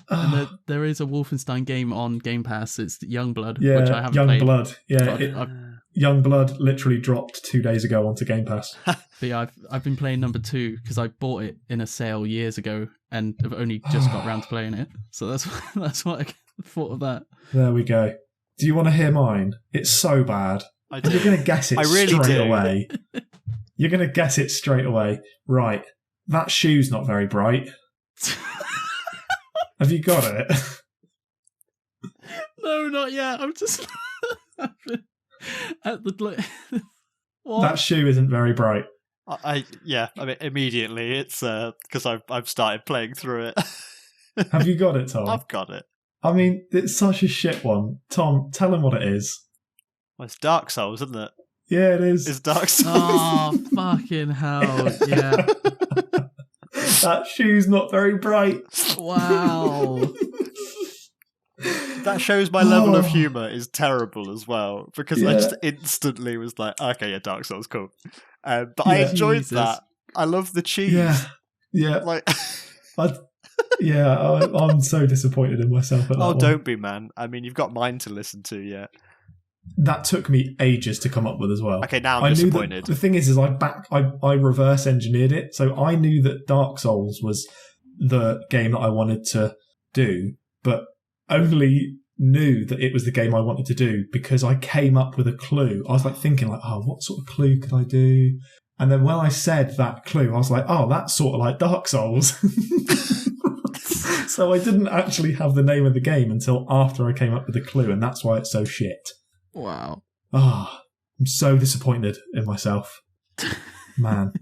And there is a Wolfenstein game on Game Pass. It's Youngblood, yeah, which I haven't played. Youngblood. Yeah, Youngblood literally dropped 2 days ago onto Game Pass. But yeah, I've been playing number 2 because I bought it in a sale years ago and have only just got around to playing it. So that's what I thought of that. There we go. Do you want to hear mine? It's so bad. I do. You're going to guess it straight away. You're going to guess it straight away. Right. That shoe's not very bright. Have you got it? No, not yet. I'm just at the. What? That shoe isn't very bright. I mean, immediately it's because I've started playing through it. Have you got it, Tom? I've got it. I mean, it's such a shit one. Tom, tell him what it is. Well, it's Dark Souls, isn't it? Yeah, it is. It's Dark Souls. Oh, fucking hell. Yeah. That shoe's not very bright. Wow. That shows my level of humour is terrible as well, because I just instantly was like, okay, yeah, Dark Souls, cool. But I enjoyed that. I love the cheese. Yeah. Like, I'm so disappointed in myself at that one. Don't be, man. I mean, you've got mine to listen to, yeah. That took me ages to come up with as well. Okay, now I'm disappointed. The thing is I reverse engineered it, so I knew that Dark Souls was the game that I wanted to do, but only knew that it was the game I wanted to do because I came up with a clue. I was like thinking like, what sort of clue could I do? And then when I said that clue, I was like, that's sort of like Dark Souls. So I didn't actually have the name of the game until after I came up with the clue, and that's why it's so shit. Wow. Ah, I'm so disappointed in myself. Man.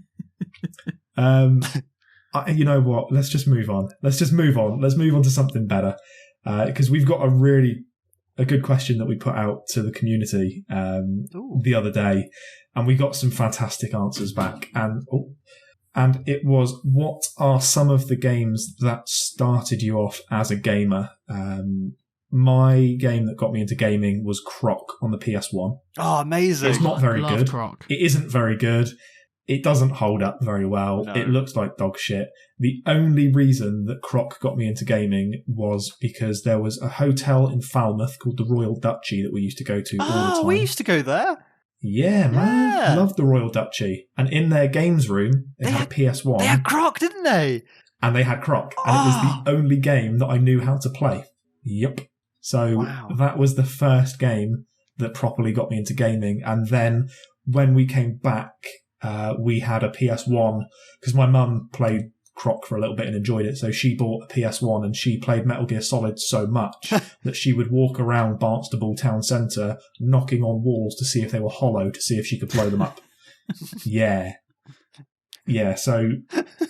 You know what? Let's just move on. Let's move on to something better. Because we've got a good question that we put out to the community the other day, and we got some fantastic answers back. And it was, what are some of the games that started you off as a gamer? My game that got me into gaming was Croc on the PS1. Oh, amazing. It's not very good. Croc. It isn't very good. It doesn't hold up very well. No. It looks like dog shit. The only reason that Croc got me into gaming was because there was a hotel in Falmouth called the Royal Duchy that we used to go to all the time. Oh, we used to go there. Yeah, man. Yeah. Loved the Royal Duchy. And in their games room, they had a PS1. They had Croc, didn't they? And they had Croc. And it was the only game that I knew how to play. Yep. So that was the first game that properly got me into gaming. And then when we came back, we had a PS1 because my mum played Croc for a little bit and enjoyed it. So she bought a PS1 and she played Metal Gear Solid so much that she would walk around Barnstable town centre knocking on walls to see if they were hollow to see if she could blow them up. Yeah. So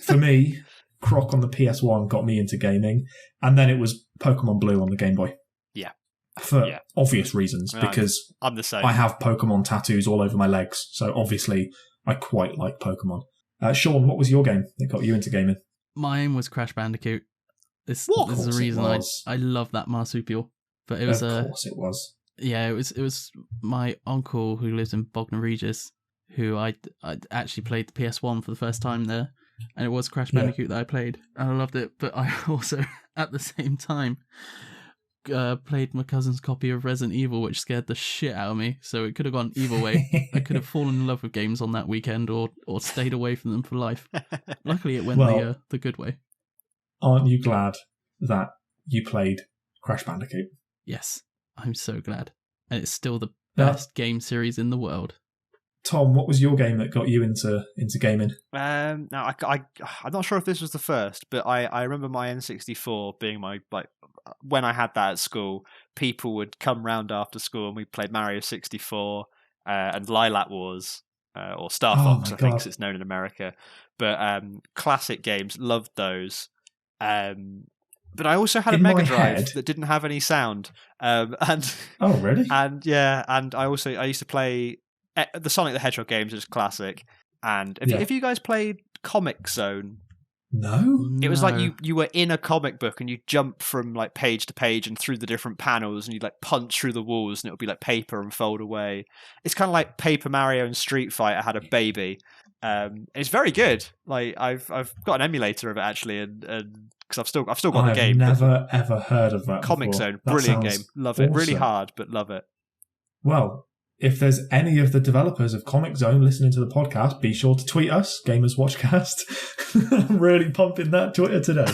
for me, Croc on the PS1 got me into gaming, and then it was Pokemon Blue on the Game Boy. Yeah. For obvious reasons, because I'm the same. I have Pokemon tattoos all over my legs, so obviously I quite like Pokemon. Shaun, what was your game that got you into gaming? Mine was Crash Bandicoot. This is the reason I love that marsupial. But it was of course it was. Yeah, it was my uncle who lives in Bognor Regis who I actually played the PS1 for the first time there, and it was Crash Bandicoot that I played, and I loved it. But I also, at the same time, played my cousin's copy of Resident Evil, which scared the shit out of me. So it could have gone either way. I could have fallen in love with games on that weekend, or stayed away from them for life. Luckily, it went the good way. Aren't you glad that you played Crash Bandicoot? Yes, I'm so glad, and it's still the best game series in the world. Tom, what was your game that got you into gaming? Now I'm not sure if this was the first, but I remember my N64 being my, like, when I had that at school, people would come round after school and we played Mario 64 and Lilac Wars, or Star Fox, I think it's known in America. But classic games, loved those. But I also had a Mega Drive that didn't have any sound. And oh, really? And and I used to play the Sonic the Hedgehog games, is classic. And if you guys played Comic Zone. No. It was like you were in a comic book and you jump from like page to page and through the different panels, and you'd like punch through the walls and it would be like paper and fold away. It's kind of like Paper Mario and Street Fighter had a baby. It's very good. Like I've got an emulator of it actually, and because I've still got the game. I've never ever heard of that. Comic Zone, brilliant game. Love it. Really hard, but love it. Well, if there's any of the developers of Comic Zone listening to the podcast, be sure to tweet us, Gamers Watchcast. I'm really pumping that Twitter today.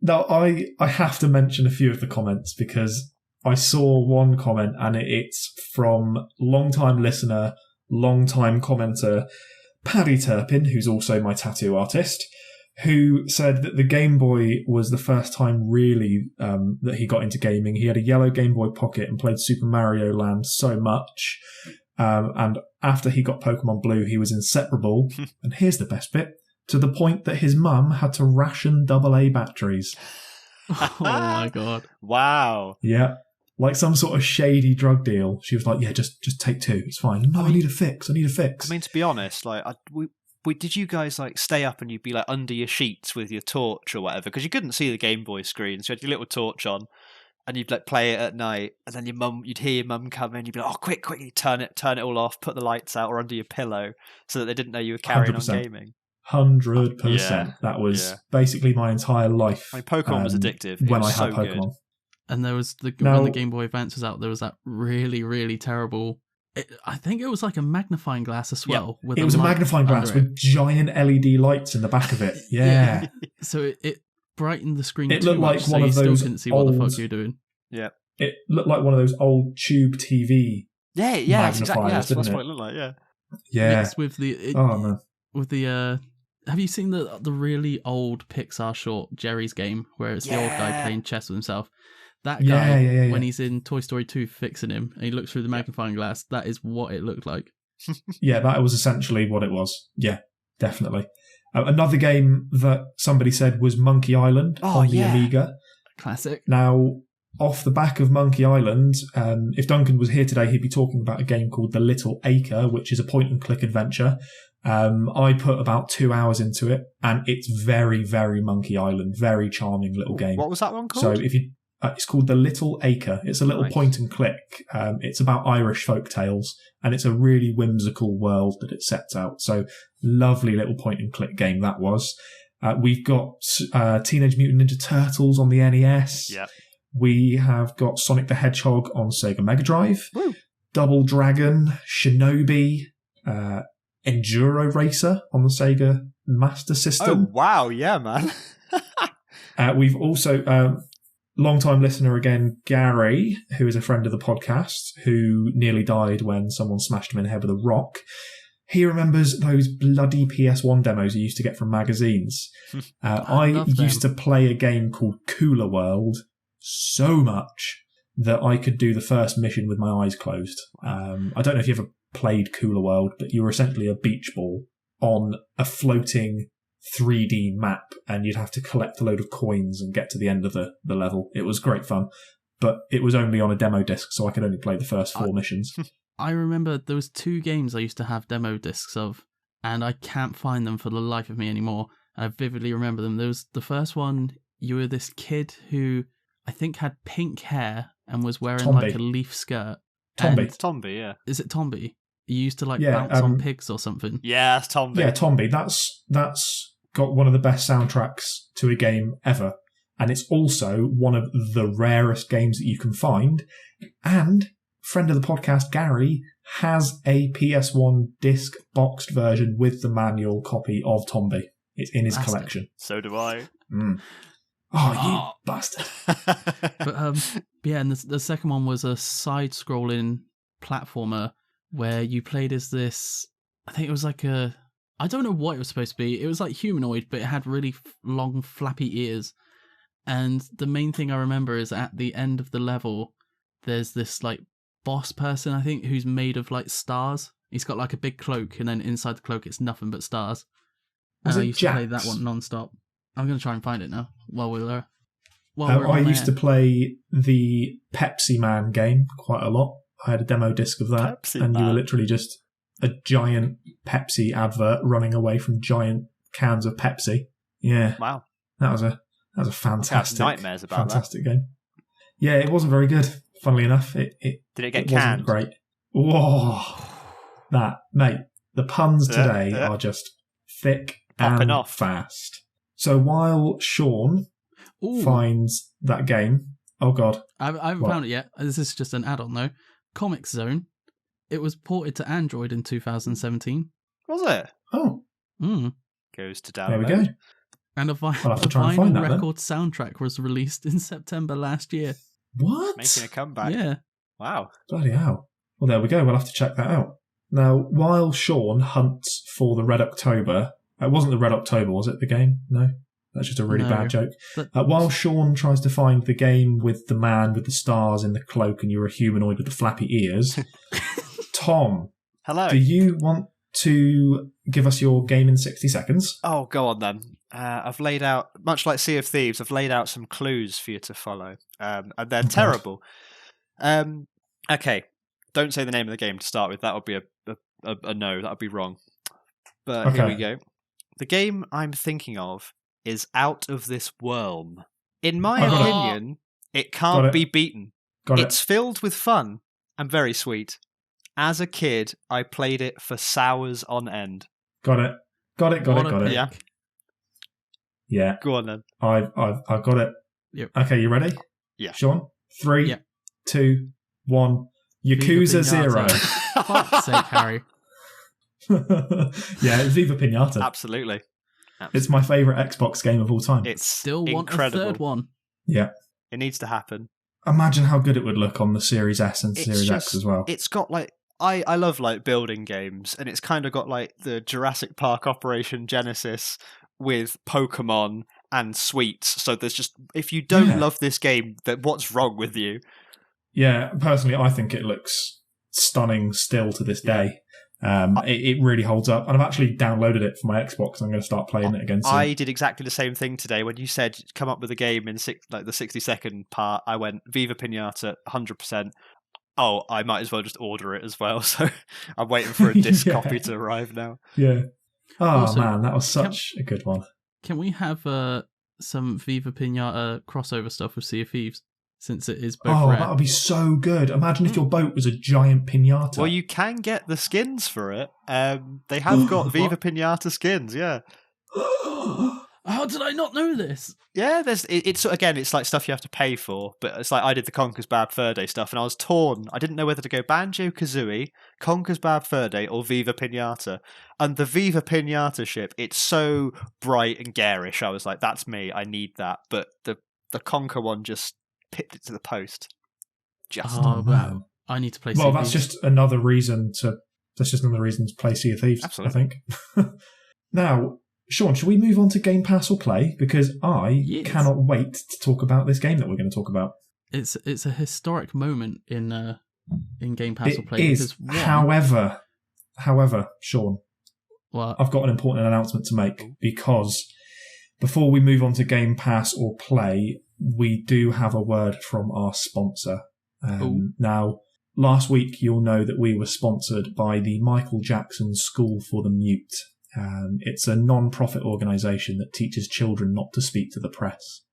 Now, I have to mention a few of the comments because I saw one comment and it's from long-time listener, long-time commenter, Paddy Turpin, who's also my tattoo artist, who said that the Game Boy was the first time really that he got into gaming. He had a yellow Game Boy Pocket and played Super Mario Land so much. And after he got Pokemon Blue, he was inseparable. And here's the best bit, to the point that his mum had to ration AA batteries. Oh my God. Wow. Yeah. Like some sort of shady drug deal. She was like, yeah, just take two. It's fine. No, I need a fix. I mean, to be honest, like did you guys like stay up and you'd be like under your sheets with your torch or whatever? Because you couldn't see the Game Boy screen, so you had your little torch on, and you'd like play it at night, and then you'd hear your mum come in, you'd be like, oh, quick, you turn it all off, put the lights out or under your pillow, so that they didn't know you were carrying 100%. On gaming. 100%. Yeah. That was basically my entire life. I mean, Pokemon was addictive. When I had Pokemon. Good. And there was when the Game Boy Advance was out, there was that really, really terrible. I think it was like a magnifying glass as well. It was a magnifying glass with giant LED lights in the back of it. Yeah. So it brightened the screen. It looked like one of those. Couldn't see what the fuck you were doing. Yeah. It looked like one of those old tube TV. Yeah, exactly. Yeah, that's what it looked like. Yeah. Yeah. Mixed with the Have you seen the really old Pixar short Jerry's Game where it's the old guy playing chess with himself? That guy, when he's in Toy Story 2 fixing him, and he looks through the magnifying glass, that is what it looked like. Yeah, that was essentially what it was. Yeah, definitely. Another game that somebody said was Monkey Island on the Amiga. Classic. Now, off the back of Monkey Island, if Duncan was here today, he'd be talking about a game called The Little Acre, which is a point-and-click adventure. I put about 2 hours into it, and it's very, very Monkey Island. Very charming little game. What was that one called? So if you, it's called The Little Acre. It's a little point-and-click. It's about Irish folk tales, and it's a really whimsical world that it sets out. So lovely little point-and-click game that was. We've got Teenage Mutant Ninja Turtles on the NES. Yeah. We have got Sonic the Hedgehog on Sega Mega Drive. Woo. Double Dragon, Shinobi, Enduro Racer on the Sega Master System. Oh, wow. Yeah, man. We've also, long-time listener again, Gary, who is a friend of the podcast, who nearly died when someone smashed him in the head with a rock. He remembers those bloody PS1 demos he used to get from magazines. I used to play a game called Cooler World so much that I could do the first mission with my eyes closed. I don't know if you ever played Cooler World, but you were essentially a beach ball on a floating 3D map, and you'd have to collect a load of coins and get to the end of the level. It was great fun, but it was only on a demo disc, so I could only play the first 4 missions. I remember there was 2 games I used to have demo discs of, and I can't find them for the life of me anymore. I vividly remember them. There was the first one, you were this kid who I think had pink hair and was wearing like a leaf skirt. Tomby, yeah. Is it Tomby? You used to bounce on pigs or something. Yeah, that's Tomby. Yeah, Tomby. That's got one of the best soundtracks to a game ever. And it's also one of the rarest games that you can find. And friend of the podcast, Gary, has a PS1 disc boxed version with the manual copy of Tomby. It's in his collection. So do I. Oh, you bastard. But yeah, and the second one was a side-scrolling platformer where you played as this, I think it was like I don't know what it was supposed to be. It was like humanoid, but it had really long, flappy ears. And the main thing I remember is at the end of the level, there's this like boss person, I think, who's made of like stars. He's got like a big cloak, and then inside the cloak it's nothing but stars. And I used to play that one non-stop. I'm going to try and find it now while we're I used to play the Pepsi Man game quite a lot. I had a demo disc of that, and you were literally just a giant Pepsi advert running away from giant cans of Pepsi. Yeah. Wow. That was a fantastic, nightmares about fantastic game. Yeah, it wasn't very good, funnily enough. Did it get Wasn't canned? great. Whoa. Mate, the puns today are just thick and fast. So while Shaun finds that game, oh god. I haven't found it yet. This is just an add-on though. Comic Zone. It was ported to Android in 2017. Was it? Oh. Goes to download. There we go. And a vinyl record soundtrack was released in September last year. What? Making a comeback. Yeah. Wow. Bloody hell. Well, there we go. We'll have to check that out. Now, while Shaun hunts for the Red October, it wasn't the Red October, was it, the game? No? That's just a really bad joke. While Shaun tries to find the game with the man with the stars in the cloak and you're a humanoid with the flappy ears, Tom, hello. Do you want to give us your game in 60 seconds? Oh, go on then. I've laid out, much like Sea of Thieves, I've laid out some clues for you to follow. And they're terrible. Okay, don't say the name of the game to start with. That would be a no. That would be wrong. But here we go. The game I'm thinking of is Out of This World. In my opinion, it can't be beaten. It's filled with fun and very sweet. As a kid, I played it for hours on end. Got it. Yeah. Yeah. Go on then. I've got it. Yep. Okay, you ready? Yeah. Shaun? 3, 2, 1. Yakuza 0. Fuck's sake, Harry. Yeah, Viva Pinata. Absolutely. It's my favourite Xbox game of all time. It's still incredible. Want a third one. Yeah. It needs to happen. Imagine how good it would look on the Series S and Series X as well. It's got like I love like building games, and it's kind of got like the Jurassic Park Operation Genesis with Pokemon and sweets. So there's just, if you don't love this game, then what's wrong with you? Yeah, personally, I think it looks stunning still to this day. It really holds up, and I've actually downloaded it for my Xbox, and I'm going to start playing it again soon. I did exactly the same thing today. When you said come up with a game in the 60-second part, I went Viva Pinata 100%. Oh, I might as well just order it as well. So I'm waiting for a disc copy to arrive now. Yeah. Oh also, man, that was such a good one. Can we have some Viva Pinata crossover stuff with Sea of Thieves? Since it is both rare. That would be so good. Imagine if your boat was a giant pinata. Well, you can get the skins for it. They have got Viva Pinata skins, yeah. How did I not know this? Yeah, it's like stuff you have to pay for, but it's like I did the Conker's Bad Fur Day stuff, and I was torn. I didn't know whether to go Banjo-Kazooie, Conker's Bad Fur Day, or Viva Pinata. And the Viva Pinata ship, it's so bright and garish. I was like, that's me, I need that. But the Conker one just pipped it to the post. Wow. I need to play Sea of Thieves. That's just another reason to play Sea of Thieves. Absolutely. I think. Now, Shaun, should we move on to Game Pass or Play? Because I cannot wait to talk about this game that we're going to talk about. It's a historic moment in Game Pass or Play. It is. However, Shaun, what? I've got an important announcement to make, because before we move on to Game Pass or Play, we do have a word from our sponsor. Now, last week, you'll know that we were sponsored by the Michael Jackson School for the Mute. It's a non-profit organisation that teaches children not to speak to the press.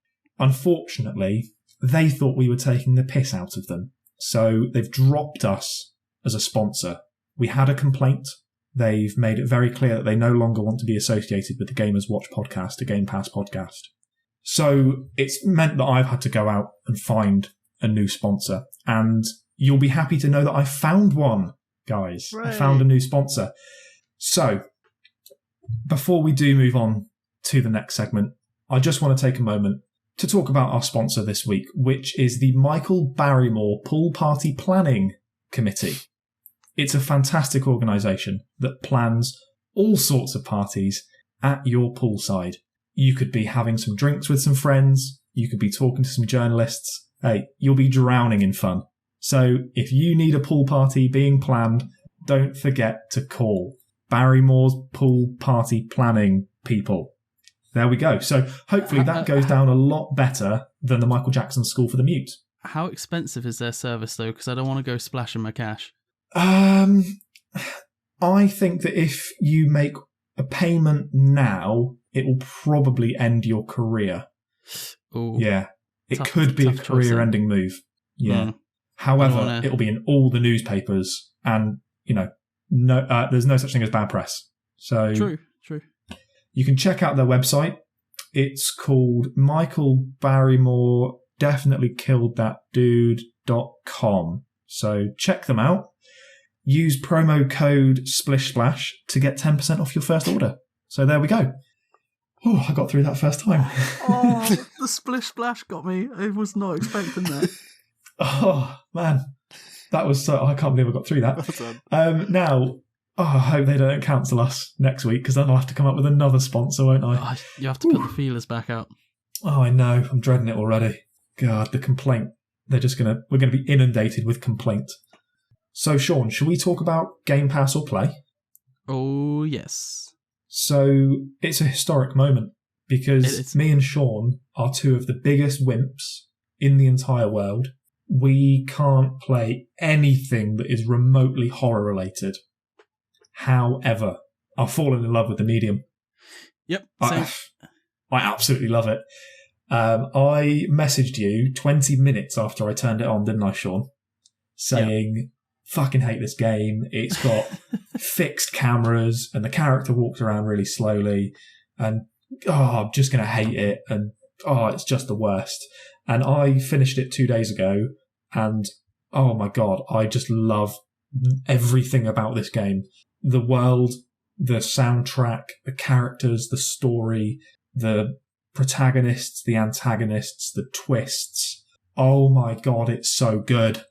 Unfortunately, they thought we were taking the piss out of them, so they've dropped us as a sponsor. We had a complaint. They've made it very clear that they no longer want to be associated with the Gamers Watch podcast, a Game Pass podcast. So it's meant that I've had to go out and find a new sponsor, and you'll be happy to know that I found one, guys. Right. I found a new sponsor. So before we do move on to the next segment, I just want to take a moment to talk about our sponsor this week, which is the Michael Barrymore Pool Party Planning Committee. It's a fantastic organisation that plans all sorts of parties at your poolside. You could be having some drinks with some friends. You could be talking to some journalists. Hey, you'll be drowning in fun. So if you need a pool party being planned, don't forget to call Barrymore's Pool Party Planning people. There we go. So hopefully that goes down a lot better than the Michael Jackson School for the Mute. How expensive is their service, though? Because I don't want to go splashing my cash. I think that if you make a payment now, it will probably end your career. Ooh, yeah. It could be a career-ending move. Yeah. However, it'll be in all the newspapers, and, no, there's no such thing as bad press. So True. You can check out their website. It's called Michael Barrymore Definitely Killed That Dude.com. So check them out. Use promo code Splish Splash to get 10% off your first order. So there we go. Oh, I got through that first time. Oh, the Splish Splash got me. I was not expecting that. Oh, man. That was so... I can't believe I got through that. Now, I hope they don't cancel us next week, because then I'll have to come up with another sponsor, won't I? Oh, you have to put the feelers back out. Oh, I know. I'm dreading it already. God, the complaint. We're going to be inundated with complaint. So, Shaun, should we talk about Game Pass or Play? Oh, yes. So, it's a historic moment, because me and Shaun are two of the biggest wimps in the entire world. We can't play anything that is remotely horror-related. However, I've fallen in love with the medium. Yep. I absolutely love it. I messaged you 20 minutes after I turned it on, didn't I, Shaun? Saying, fucking hate this game. It's got fixed cameras and the character walks around really slowly and, I'm just going to hate it. And, it's just the worst. And I finished it 2 days ago and, oh my God, I just love everything about this game. The world, the soundtrack, the characters, the story, the protagonists, the antagonists, the twists. Oh my God, it's so good.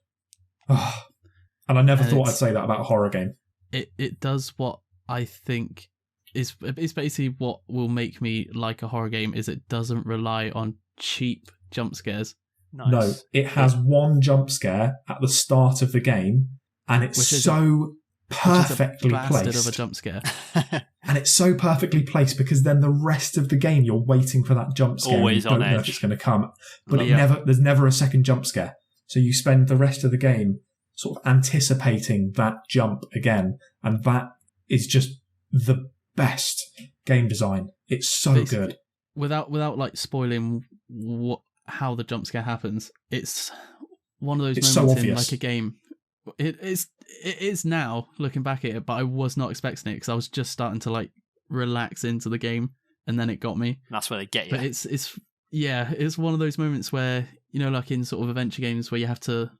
And I never thought I'd say that about a horror game. It does what I think is basically what will make me like a horror game, is it doesn't rely on cheap jump scares. Nice. No, it has one jump scare at the start of the game, and it's so perfectly placed. Of a jump scare. And it's so perfectly placed because then the rest of the game you're waiting for that jump scare. Always and you on don't know edge. if it's going to come. But there's never a second jump scare. So you spend the rest of the game sort of anticipating that jump again. And that is just the best game design. It's so basically, good. Without like spoiling how the jump scare happens, it's one of those moments in like a game. It is now looking back at it, but I was not expecting it because I was just starting to like relax into the game, and then it got me. That's where they get you. But it's one of those moments where, you know, like in sort of adventure games where you have to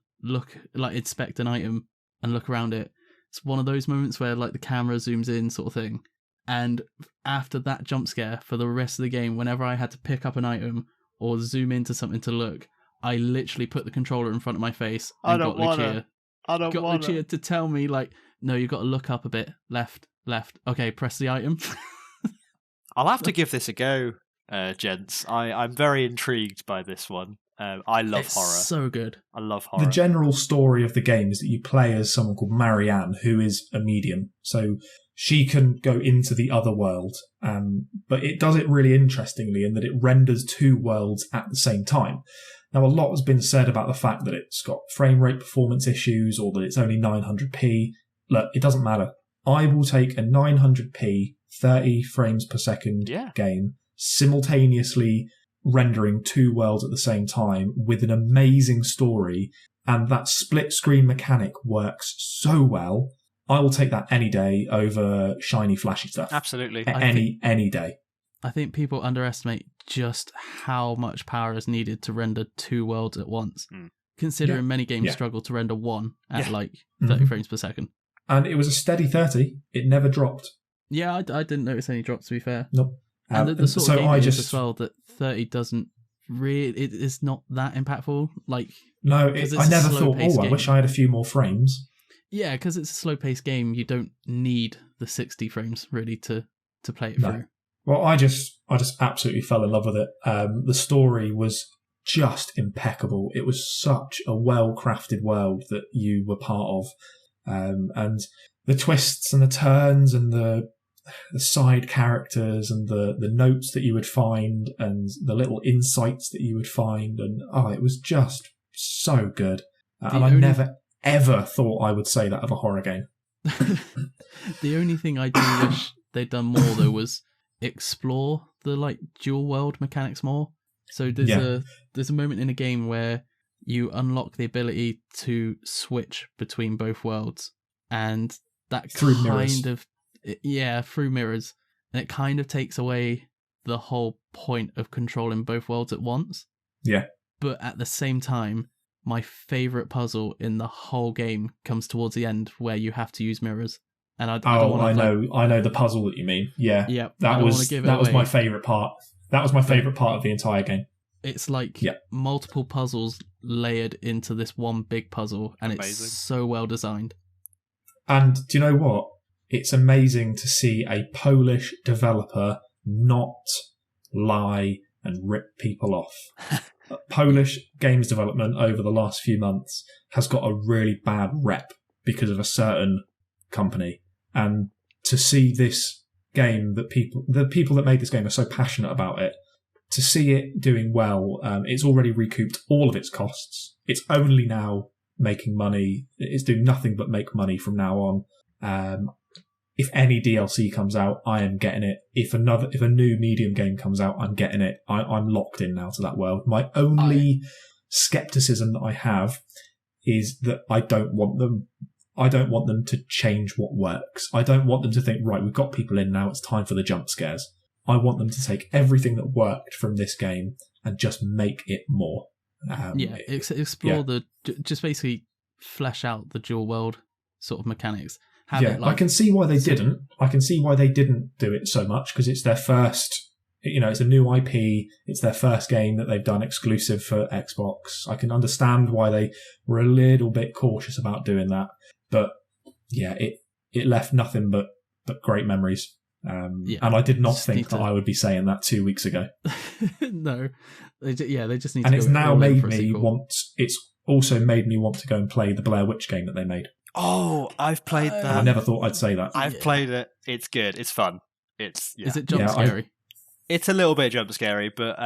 inspect an item and look around it. It's one of those moments where like the camera zooms in, sort of thing. And after that jump scare, for the rest of the game, whenever I had to pick up an item or zoom into something to look, I literally put the controller in front of my face and got Lucia to tell me, like, no, you've got to look up a bit, left. Okay, press the item. I'll have to give this a go, gents. I'm very intrigued by this one. I love horror. So good. I love horror. The general story of the game is that you play as someone called Marianne, who is a medium. So she can go into the other world, but it does it really interestingly in that it renders two worlds at the same time. Now, a lot has been said about the fact that it's got frame rate performance issues or that it's only 900p. Look, it doesn't matter. I will take a 900p, 30 frames per second game, simultaneously rendering two worlds at the same time with an amazing story, and that split screen mechanic works so well. I will take that any day over shiny, flashy stuff. Absolutely. Any day. I think people underestimate just how much power is needed to render two worlds at once, considering many games struggle to render one at 30 frames per second. And it was a steady 30. It never dropped. Yeah, I didn't notice any drops, to be fair. Nope. And the sort of game it is as well, that 30 doesn't really... It is not that impactful. Like, no, I never thought, I wish I had a few more frames. Yeah, because it's a slow-paced game, you don't need the 60 frames, really, to play it through. Well, I just absolutely fell in love with it. The story was just impeccable. It was such a well-crafted world that you were part of. And the twists and the turns and the side characters and the notes that you would find and the little insights that you would find. And it was just so good. And I never, ever thought I would say that of a horror game. The only thing I do wish they'd done more, though, was explore the like dual world mechanics more. So there's a moment in a game where you unlock the ability to switch between both worlds, and that through mirrors, and it kind of takes away the whole point of controlling both worlds at once. Yeah. But at the same time, my favourite puzzle in the whole game comes towards the end, where you have to use mirrors. And I know the puzzle that you mean. Yeah. Yeah. That was my favourite part. That was my favourite part of the entire game. It's like multiple puzzles layered into this one big puzzle, and it's so well designed. And do you know what? It's amazing to see a Polish developer not lie and rip people off. Polish games development over the last few months has got a really bad rep because of a certain company. And to see this game, the people that made this game are so passionate about it, to see it doing well, it's already recouped all of its costs. It's only now making money. It's doing nothing but make money from now on. If any DLC comes out, I am getting it. If a new medium game comes out, I'm getting it. I'm locked in now to that world. My only skepticism that I have is that I don't want them to change what works. I don't want them to think, right, we've got people in now, it's time for the jump scares. I want them to take everything that worked from this game and just make it more. Explore just basically flesh out the dual world sort of mechanics. I can see why they didn't. I can see why they didn't do it so much, because it's their first, it's a new IP. It's their first game that they've done exclusive for Xbox. I can understand why they were a little bit cautious about doing that. but yeah, it left nothing but great memories. And I did not think that I would be saying that 2 weeks ago. No, they just need to. And it's now made me want. It's also made me want to go and play the Blair Witch game that they made. Oh, I've played that. I never thought I'd say that. I've played it. It's good. It's fun. Is it jump scary? It's a little bit jump scary, but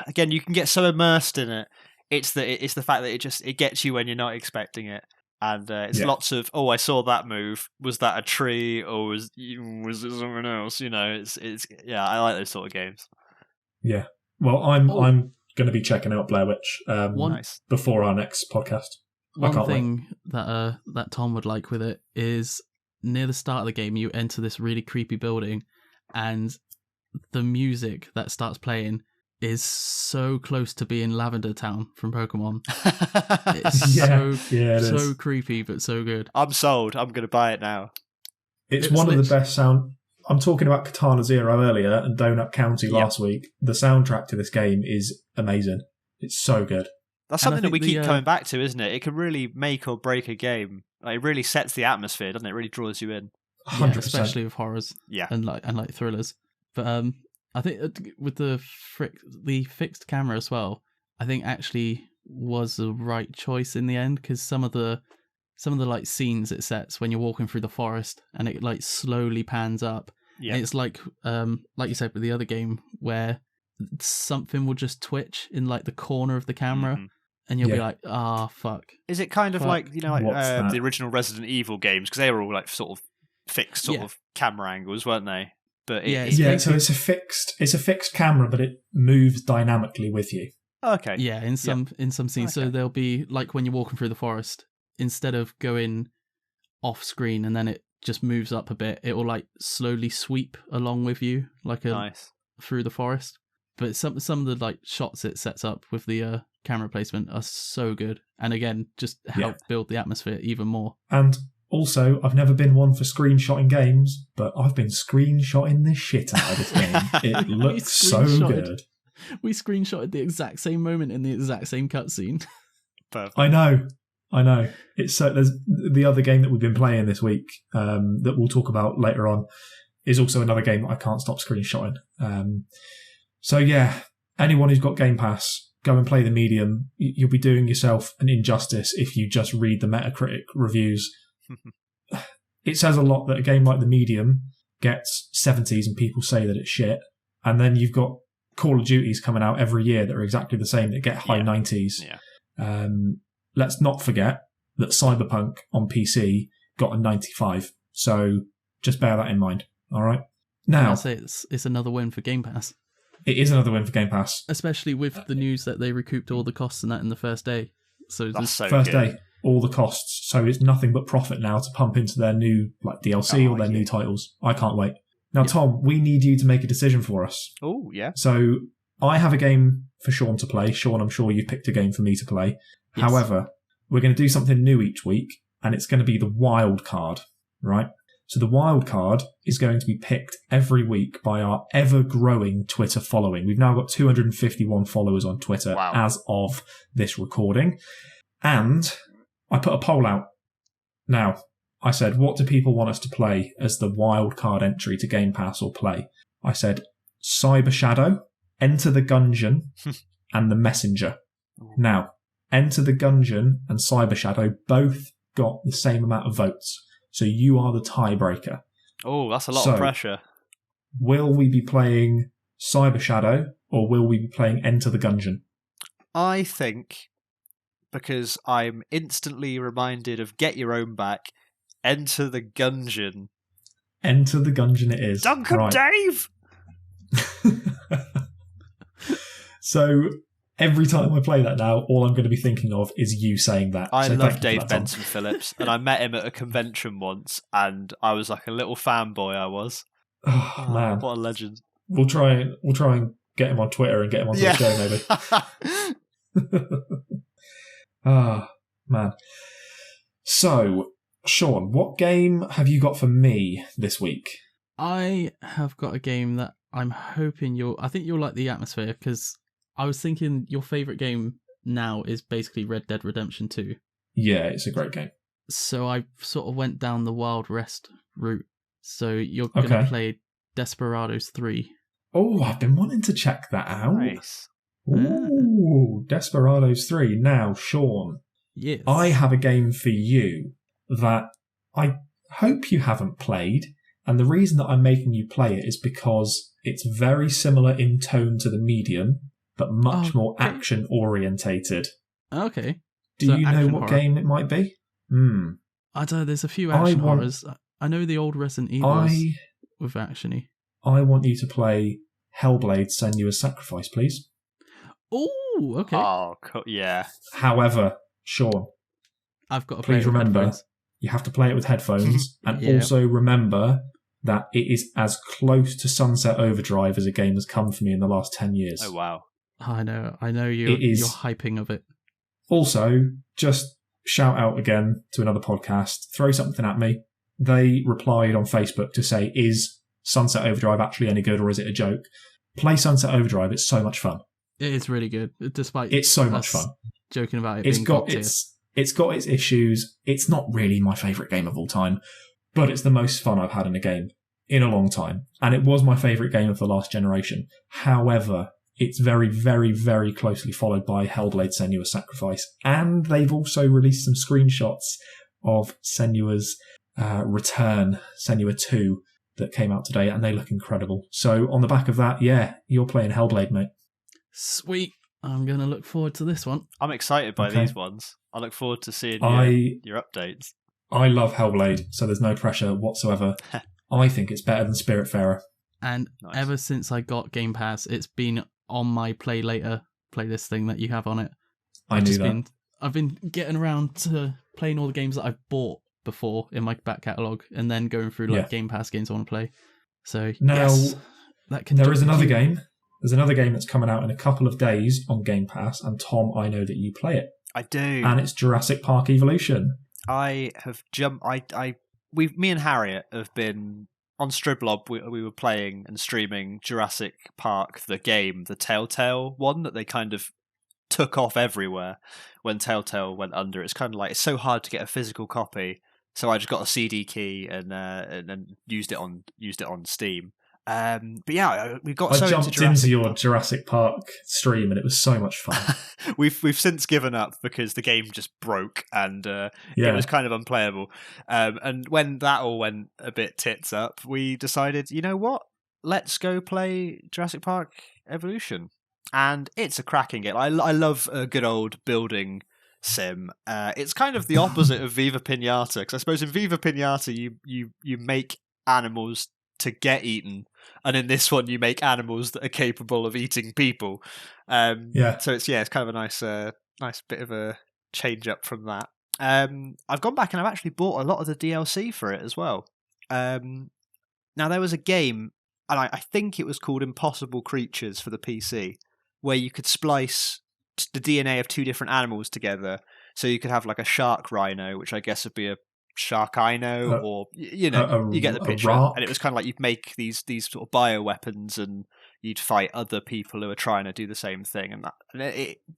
again, you can get so immersed in it. It's the fact that it gets you when you're not expecting it. And it's lots of, I saw that move. Was that a tree, or was it something else? You know, it's I like those sort of games. Yeah. Well, I'm going to be checking out Blair Witch before our next podcast. One thing that Tom would like with it is near the start of the game, you enter this really creepy building, and the music that starts playing is so close to being Lavender Town from Pokemon. It's so creepy, but so good. I'm sold. I'm going to buy it now. It's one of the best sound. I'm talking about Katana Zero earlier and Donut County last week. The soundtrack to this game is amazing. It's so good. That's something that we keep coming back to, isn't it? It can really make or break a game. Like, it really sets the atmosphere, doesn't it? It really draws you in. 100%. Especially with horrors, and like thrillers. But I think with the fixed camera as well, I think actually was the right choice in the end, because some of the like scenes it sets when you're walking through the forest and it like slowly pans up. Yeah, and it's like you said with the other game where something will just twitch in like the corner of the camera. Mm-hmm. And you'll be like, fuck. Is it kind of like, the original Resident Evil games? Because they were all like sort of fixed of camera angles, weren't they? But so it's a fixed camera, but it moves dynamically with you. Okay. Yeah, in some scenes. Okay. So there'll be like when you're walking through the forest, instead of going off screen and then it just moves up a bit, it will like slowly sweep along with you, like through the forest. But some of the like shots it sets up with the camera placement are so good, and again, just help build the atmosphere even more. And also, I've never been one for screenshotting games, but I've been screenshotting the shit out of this game. It looks so good. We screenshotted the exact same moment in the exact same cutscene. Perfect. I know. It's so. There's the other game that we've been playing this week that we'll talk about later on is also another game that I can't stop screenshotting. So yeah, anyone who's got Game Pass, go and play the medium. You'll be doing yourself an injustice if you just read the Metacritic reviews. It says a lot that a game like the medium gets 70s and people say that it's shit. And then you've got Call of Duties coming out every year that are exactly the same, that get high 90s. Yeah. Let's not forget that Cyberpunk on PC got a 95. So just bear that in mind. All right. Now, I'll say it's another win for Game Pass. It is another win for Game Pass. Especially with the news that they recouped all the costs and that in the first day. So that's so first good. Day, all the costs. So it's nothing but profit now to pump into their new like DLC or their new titles. I can't wait. Now, Tom, we need you to make a decision for us. Oh, yeah. So I have a game for Shaun to play. Shaun, I'm sure you've picked a game for me to play. Yes. However, we're going to do something new each week, and it's going to be the wild card, right? So the wild card is going to be picked every week by our ever-growing Twitter following. We've now got 251 followers on Twitter as of this recording. And I put a poll out. Now, I said, what do people want us to play as the wild card entry to Game Pass or play? I said, Cyber Shadow, Enter the Gungeon, and The Messenger. Now, Enter the Gungeon and Cyber Shadow both got the same amount of votes. So you are the tiebreaker. Oh, that's a lot of pressure. Will we be playing Cyber Shadow or will we be playing Enter the Gungeon? I think, because I'm instantly reminded of Get Your Own Back, Enter the Gungeon. Enter the Gungeon it is. Duncan Dave! So every time I play that now, all I'm going to be thinking of is you saying that. I love Dave Benson Phillips, and I met him at a convention once, and I was like a little fanboy. I was. Oh man, what a legend! We'll try and get him on Twitter and get him on the show, maybe. Man. So, Shaun, what game have you got for me this week? I have got a game that I'm hoping I think you'll like the atmosphere, because I was thinking your favourite game now is basically Red Dead Redemption 2. Yeah, it's a great game. So I sort of went down the Wild West route. So you're going to play Desperados 3. Oh, I've been wanting to check that out. Nice. Ooh, Desperados 3. Now, Shaun, Yes. I have a game for you that I hope you haven't played. And the reason that I'm making you play it is because it's very similar in tone to the medium, but much more action orientated. Okay. Do you know what game it might be? I don't know. There's a few action horrors. I know the old Resident Evils with actiony. I want you to play Hellblade: Senua's Sacrifice, please. Oh, okay. Oh, yeah. However, Shaun, I've got to please remember headphones. You have to play it with headphones, and also remember that it is as close to Sunset Overdrive as a game has come for me in the last 10 years. Oh, wow. I know you're hyping of it. Also, just shout out again to another podcast, throw something at me. They replied on Facebook to say, is Sunset Overdrive actually any good or is it a joke? Play Sunset Overdrive, it's so much fun. It is really good, despite it's so much fun. Joking about it being god tier. It's got its issues. It's not really my favourite game of all time, but it's the most fun I've had in a game in a long time. And it was my favourite game of the last generation. However, it's very, very, very closely followed by Hellblade: Senua's Sacrifice. And they've also released some screenshots of Senua's return, Senua 2, that came out today, and they look incredible. So on the back of that, yeah, you're playing Hellblade, mate. Sweet. I'm going to look forward to this one. I'm excited by these ones. I look forward to seeing your updates. I love Hellblade, so there's no pressure whatsoever. I think it's better than Spiritfarer. And ever since I got Game Pass, it's been on my Play Later playlist thing that you have on it. I've been getting around to playing all the games that I've bought before in my back catalogue, and then going through Game Pass games I want to play. So now, there is another game. There's another game that's coming out in a couple of days on Game Pass, and Tom, I know that you play it. I do. And it's Jurassic Park Evolution. I have jumped. Me and Harriet have been on Striblob. We were playing and streaming Jurassic Park, the game, the Telltale one that they kind of took off everywhere when Telltale went under. It's kind of like it's so hard to get a physical copy, so I just got a CD key and used it on Steam. But yeah, we got so jumped into your Jurassic Park stream, and it was so much fun. We've since given up because the game just broke, and it was kind of unplayable. And when that all went a bit tits up, we decided, you know what? Let's go play Jurassic Park Evolution, and it's a cracking game. I love a good old building sim. It's kind of the opposite of Viva Pinata, because I suppose in Viva Pinata you make animals to get eaten, and in this one you make animals that are capable of eating people. So it's kind of a nice bit of a change up from that. I've gone back and I've actually bought a lot of the DLC for it as well. Now there was a game, and I think it was called Impossible Creatures for the PC, where you could splice the DNA of two different animals together. So you could have like a shark rhino, which I guess would be a Sharkino, or you get the picture. And it was kind of like you'd make these sort of bioweapons, and you'd fight other people who are trying to do the same thing. And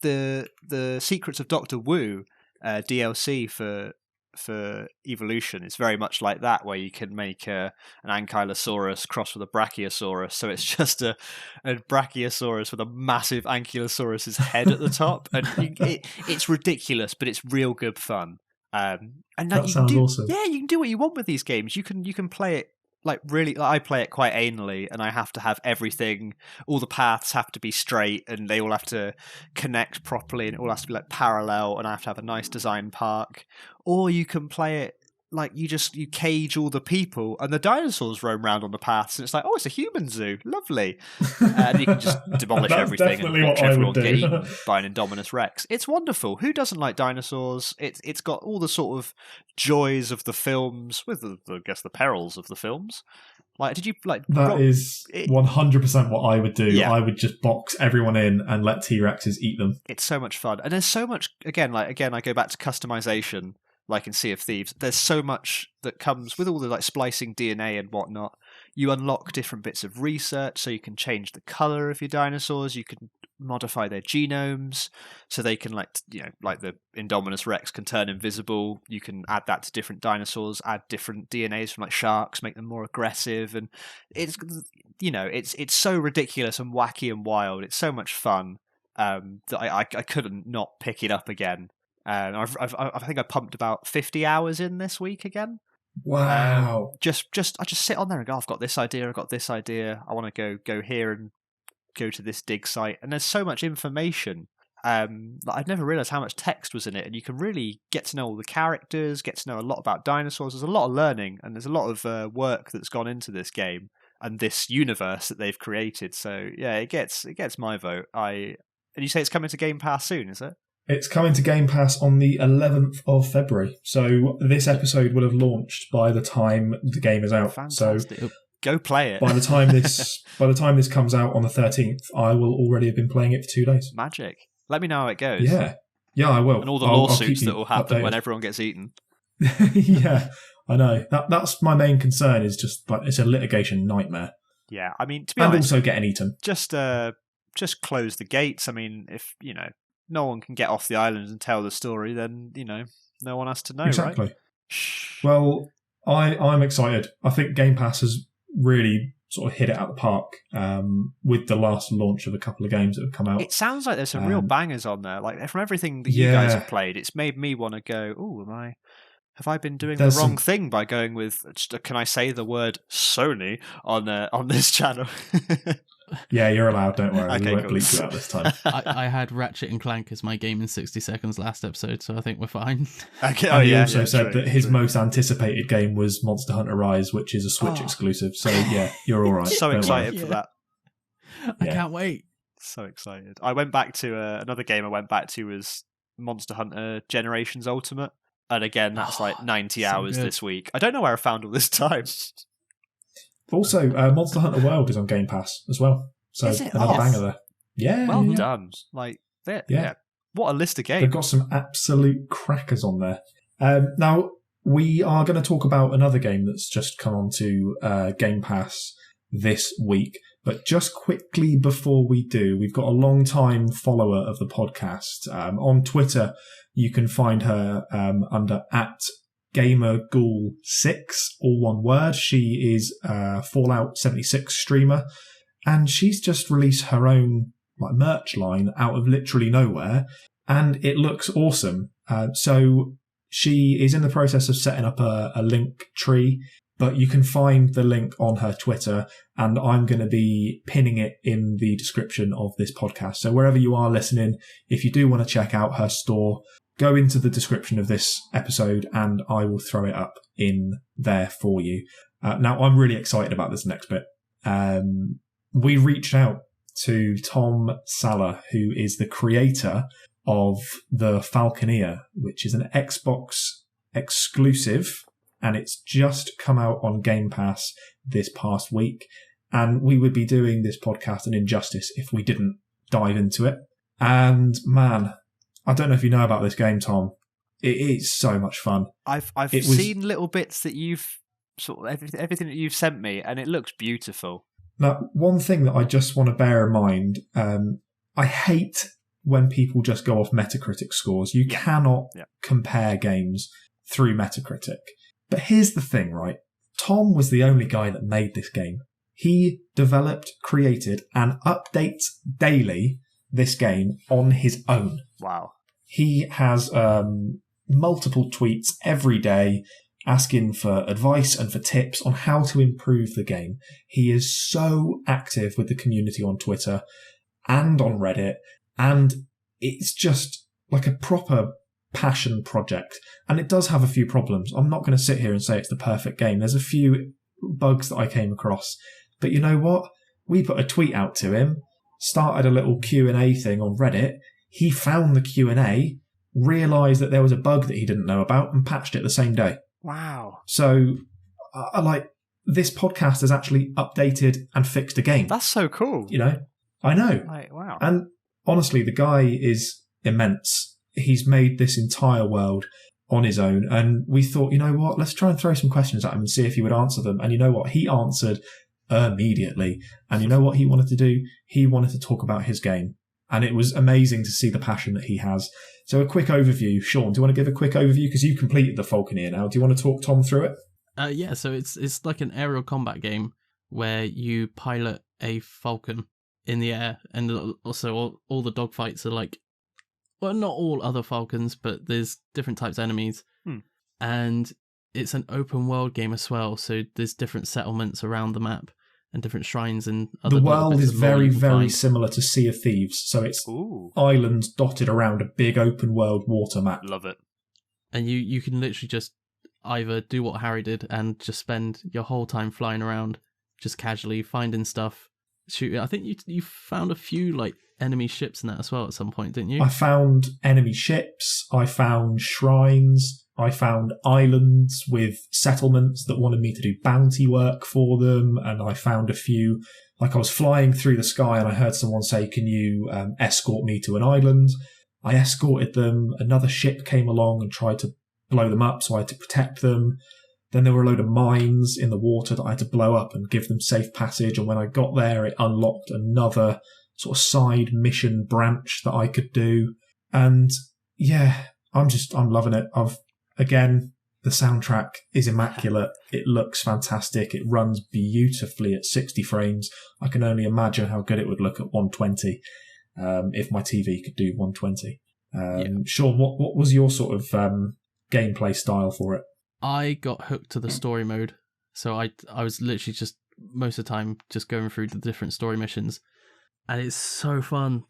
the Secrets of Dr. Wu DLC for Evolution is very much like that, where you can make an Ankylosaurus cross with a Brachiosaurus. So it's just a Brachiosaurus with a massive Ankylosaurus's head at the top, and it's ridiculous, but it's real good fun. And that sounds awesome. Yeah, you can do what you want with these games. You can play it like really. I play it quite anally, and I have to have everything. All the paths have to be straight, and they all have to connect properly, and it all has to be like parallel. And I have to have a nice design park. Or you can play it like you cage all the people, and the dinosaurs roam around on the paths, and it's like, oh, it's a human zoo, lovely. And you can just demolish everything and watch everyone get eaten by an Indominus Rex. It's wonderful. Who doesn't like dinosaurs? It's got all the sort of joys of the films, with I guess the perils of the films. Like, did you like? That is 100% what I would do. Yeah. I would just box everyone in and let T-Rexes eat them. It's so much fun, and there's so much. Again, I go back to customization. Like in Sea of Thieves, there's so much that comes with all the like splicing DNA and whatnot. You unlock different bits of research, so you can change the color of your dinosaurs. You can modify their genomes so they can, like the Indominus Rex can turn invisible. You can add that to different dinosaurs, add different DNAs from like sharks, make them more aggressive, and it's so ridiculous and wacky and wild. It's so much fun that I couldn't not pick it up again. I think I pumped about 50 hours in this week again. Wow! I just sit on there and go, I've got this idea. I want to go here and go to this dig site, and there's so much information. I'd never realized how much text was in it, and you can really get to know all the characters, get to know a lot about dinosaurs. There's a lot of learning, and there's a lot of work that's gone into this game and this universe that they've created. So yeah, it gets my vote. And you say it's coming to Game Pass soon, is it? It's coming to Game Pass on the 11th of February. So this episode will have launched by the time the game is out. Fantastic. So go play it. By the time this comes out on the 13th, I will already have been playing it for 2 days. Magic. Let me know how it goes. Yeah, I will. And all the lawsuits that will happen when everyone gets eaten. Yeah, I know. That's my main concern. Is just like it's a litigation nightmare. Yeah, I mean, to be honest, and also getting eaten. Just close the gates. I mean, if no one can get off the island and tell the story, then no one has to know. Exactly. Right? Well, I'm excited. I think Game Pass has really sort of hit it out of the park with the last launch of a couple of games that have come out. It sounds like there's some real bangers on there. Like from everything that you guys have played, it's made me want to go, have I been doing the wrong thing by going with, can I say the word Sony on this channel? Yeah, you're allowed, don't worry. Okay, we won't bleep you out this time. I had Ratchet and Clank as my game in 60 seconds last episode, so I think we're fine. Okay. And he also said that his most anticipated game was Monster Hunter Rise, which is a Switch exclusive. So yeah, you're all right. So excited for that. I can't wait. So excited. I went back to another game I went back to was Monster Hunter Generations Ultimate. And again, that's like 90 hours this week. I don't know where I found all this time. Also, Monster Hunter World is on Game Pass as well. So another banger there. Yeah. Well done. Like, yeah. What a list of games. They've got some absolute crackers on there. Now, we are going to talk about another game that's just come onto Game Pass this week. But just quickly before we do, we've got a long-time follower of the podcast. On Twitter, you can find her under @GamerGhoul6, all one word. She is a Fallout 76 streamer, and she's just released her own merch line out of literally nowhere, and it looks awesome. So she is in the process of setting up a Linktree, but you can find the link on her Twitter, and I'm going to be pinning it in the description of this podcast. So wherever you are listening, if you do want to check out her store, go into the description of this episode and I will throw it up in there for you. Now, I'm really excited about this next bit. We reached out to Tom Saller, who is the creator of the Falconeer, which is an Xbox exclusive, and it's just come out on Game Pass this past week. And we would be doing this podcast an injustice if we didn't dive into it. And man, I don't know if you know about this game, Tom. It is so much fun. I've seen little bits that you've sort of everything that you've sent me, and it looks beautiful. Now, one thing that I just want to bear in mind, I hate when people just go off Metacritic scores. You cannot compare games through Metacritic. But here's the thing, right? Tom was the only guy that made this game. He developed, created, and updates daily this game on his own. Wow. He has multiple tweets every day asking for advice and for tips on how to improve the game. He is so active with the community on Twitter and on Reddit, and it's just like a proper passion project. And it does have a few problems. I'm not going to sit here and say it's the perfect game. There's a few bugs that I came across. But you know what? We put a tweet out to him, started a little Q&A thing on Reddit. He found the Q&A, realised that there was a bug that he didn't know about, and patched it the same day. Wow. So, this podcast has actually updated and fixed a game. That's so cool. I know. Wow. And honestly, the guy is immense. He's made this entire world on his own. And we thought, you know what, let's try and throw some questions at him and see if he would answer them. And you know what? He answered immediately. And you know what he wanted to do? He wanted to talk about his game. And it was amazing to see the passion that he has. So a quick overview. Shaun, do you want to give a quick overview? Because you completed the Falconeer now. Do you want to talk Tom through it? Yeah, so it's like an aerial combat game where you pilot a falcon in the air, and also all the dogfights are like, well, not all other falcons, but there's different types of enemies. And it's an open world game as well, so there's different settlements around the map and different shrines and other. The world is very, very similar to Sea of Thieves, so it's islands dotted around a big open world water map. Love it. And you can literally just either do what Harry did and just spend your whole time flying around, just casually finding stuff, shooting. I think you found a few like enemy ships in that as well at some point, didn't you? I found enemy ships, I found shrines, I found islands with settlements that wanted me to do bounty work for them, and I found a few, like I was flying through the sky and I heard someone say, can you escort me to an island? I escorted them, another ship came along and tried to blow them up, so I had to protect them. Then there were a load of mines in the water that I had to blow up and give them safe passage, and when I got there it unlocked another sort of side mission branch that I could do. And yeah, I'm loving it. Again, the soundtrack is immaculate. It looks fantastic. It runs beautifully at 60 frames. I can only imagine how good it would look at 120 if my TV could do 120. Shaun, what was your sort of gameplay style for it? I got hooked to the story mode, so I was literally just most of the time just going through the different story missions, and it's so fun.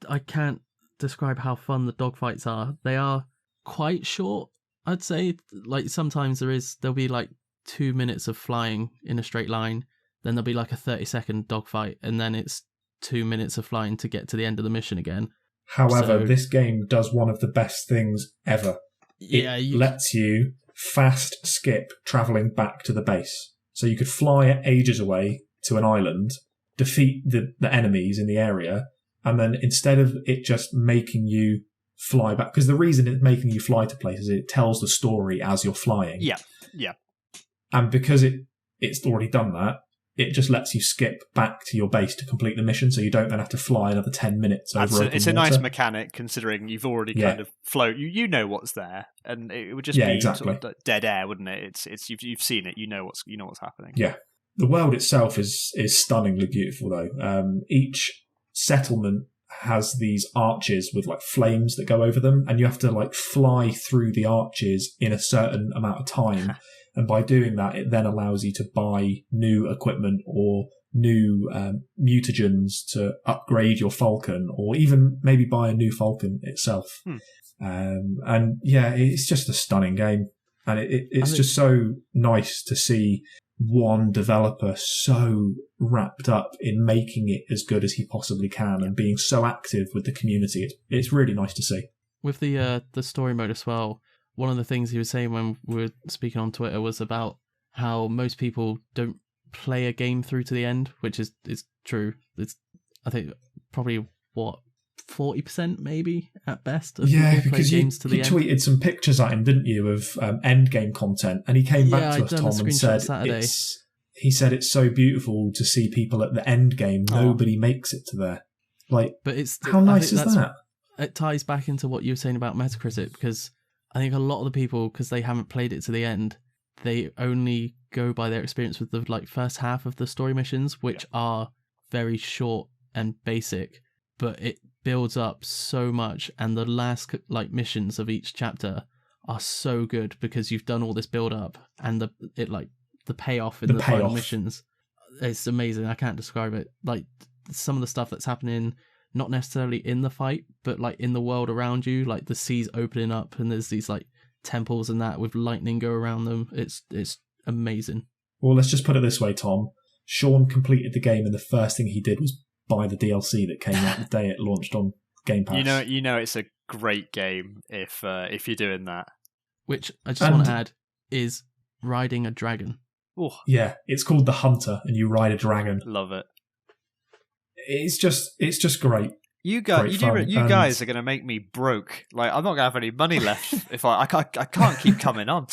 I can't describe how fun the dogfights are. They are quite short, I'd say. Like sometimes there'll be like 2 minutes of flying in a straight line, then there'll be like a 30-second dogfight, and then it's 2 minutes of flying to get to the end of the mission again. However, this game does one of the best things ever. It lets you fast skip travelling back to the base. So you could fly at ages away to an island, defeat the enemies in the area, and then instead of it just making you fly back, because the reason it's making you fly to places, it tells the story as you're flying. Yeah. And because it's already done that, it just lets you skip back to your base to complete the mission, so you don't then have to fly another 10 minutes over open water. It's a nice mechanic, considering you've already kind of flown. You know what's there, and it would just be sort of dead air, wouldn't it? It's you've seen it. You know what's happening. Yeah, the world itself is stunningly beautiful, though. Each settlement has these arches with like flames that go over them, and you have to like fly through the arches in a certain amount of time. And by doing that, it then allows you to buy new equipment or new mutagens to upgrade your Falcon, or even maybe buy a new Falcon itself. And yeah, it's just a stunning game. And it's just so nice to see one developer so wrapped up in making it as good as he possibly can and being so active with the community. It's really nice to see. With the story mode as well, one of the things he was saying when we were speaking on Twitter was about how most people don't play a game through to the end, which is true. It's, I think, probably, 40% maybe at best of people play games to the end. You tweeted some pictures at him, didn't you, of end game content, and he came back to us, Tom, and said it's so beautiful to see people at the end game. Nobody makes it to there. Like, but how nice is that? It ties back into what you were saying about Metacritic, because I think a lot of the people, because they haven't played it to the end, they only go by their experience with the first half of the story missions, which are very short and basic, but it builds up so much, and the last missions of each chapter are so good because you've done all this build up, and the payoff in the final missions, it's amazing. I can't describe it. Like some of the stuff that's happening, not necessarily in the fight, but like in the world around you, like the sea's opening up and there's these like temples and that with lightning go around them. It's amazing. Well, let's just put it this way, Tom. Shaun completed the game and the first thing he did was buy the DLC that came out the day it launched on Game Pass. You know it's a great game if you're doing that. Which I just want to add is riding a dragon. Ooh. Yeah, it's called The Hunter and you ride a dragon. Love it. It's just great. You guys are going to make me broke. Like, I'm not going to have any money left if I can't keep coming on.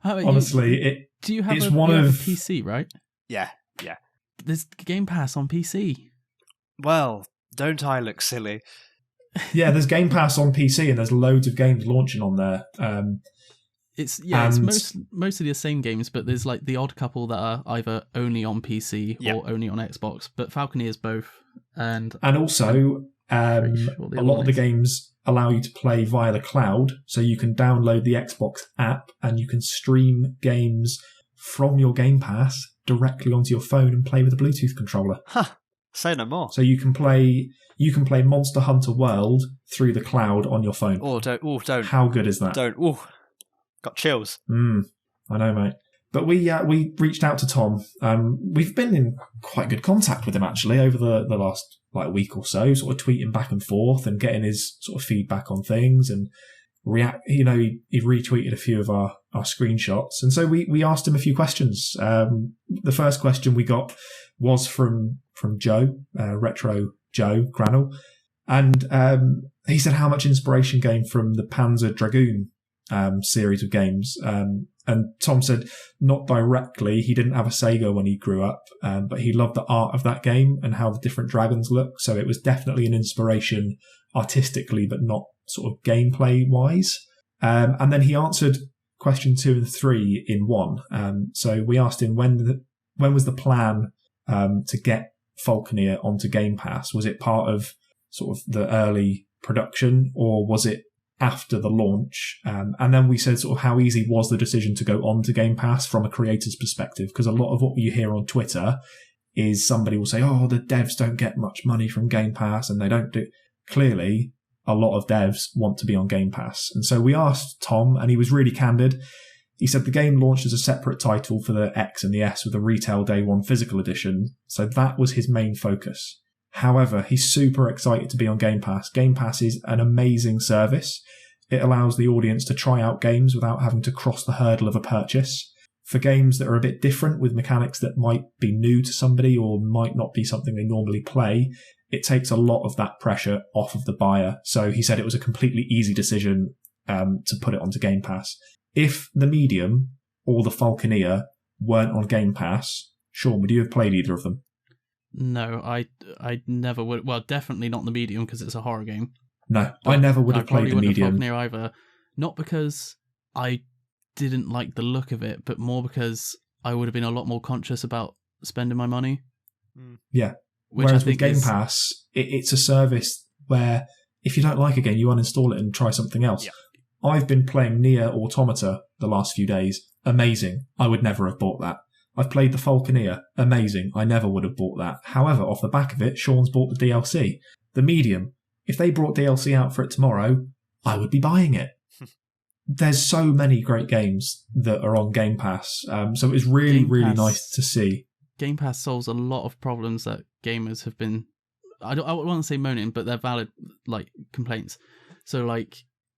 Honestly, do you have a PC, right? Yeah. There's Game Pass on PC. Well, Don't I look silly? Yeah, there's Game Pass on PC and there's loads of games launching on there. It's mostly the same games, but there's like the odd couple that are either only on PC or only on Xbox. But Falconeer's both, and also a lot of the games allow you to play via the cloud, so you can download the Xbox app and you can stream games from your Game Pass directly onto your phone and play with a Bluetooth controller. Say no more. So you can play Monster Hunter World through the cloud on your phone. Don't. How good is that? Don't. Got chills. I know, mate. But we reached out to Tom. We've been in quite good contact with him actually over the last week or so, sort of tweeting back and forth and getting his sort of feedback on things and react. He retweeted a few of our screenshots, and so we asked him a few questions. The first question we got was from Joe, Retro Joe Granel, and he said how much inspiration came from the Panzer Dragoon series of games. And Tom said not directly. He didn't have a Sega when he grew up, but he loved the art of that game and how the different dragons look. So it was definitely an inspiration artistically, but not sort of gameplay wise. And then he answered question 2 and 3 in one. So we asked him when was the plan to get Falconeer onto Game Pass? Was it part of sort of the early production, or was it after the launch? And then we said sort of how easy was the decision to go on to Game Pass from a creator's perspective, because a lot of what you hear on Twitter is somebody will say, oh, the devs don't get much money from Game Pass and they don't do. Clearly, a lot of devs want to be on Game Pass. And so we asked Tom, and he was really candid. He said the game launched as a separate title for the X and the S with a retail day one physical edition, so that was his main focus. However, he's super excited to be on Game Pass. Game Pass is an amazing service. It allows the audience to try out games without having to cross the hurdle of a purchase. For games that are a bit different with mechanics that might be new to somebody or might not be something they normally play, it takes a lot of that pressure off of the buyer. So he said it was a completely easy decision to put it onto Game Pass. If the Medium or the Falconeer weren't on Game Pass, Shaun, would you have played either of them? No, I never would. Well, definitely not the Medium because it's a horror game. No, I never would have played the Medium. Falconeer either. Not because I didn't like the look of it, but more because I would have been a lot more conscious about spending my money. Yeah. Whereas with Game Pass, it's a service where if you don't like a game, you uninstall it and try something else. Yeah. I've been playing Nier Automata the last few days. Amazing. I would never have bought that. I've played the Falconeer. Amazing. I never would have bought that. However, off the back of it, Shaun's bought the DLC. The Medium. If they brought DLC out for it tomorrow, I would be buying it. There's so many great games that are on Game Pass. So it was really nice to see. Game Pass solves a lot of problems that gamers have been... I want to say moaning, but they're valid complaints. So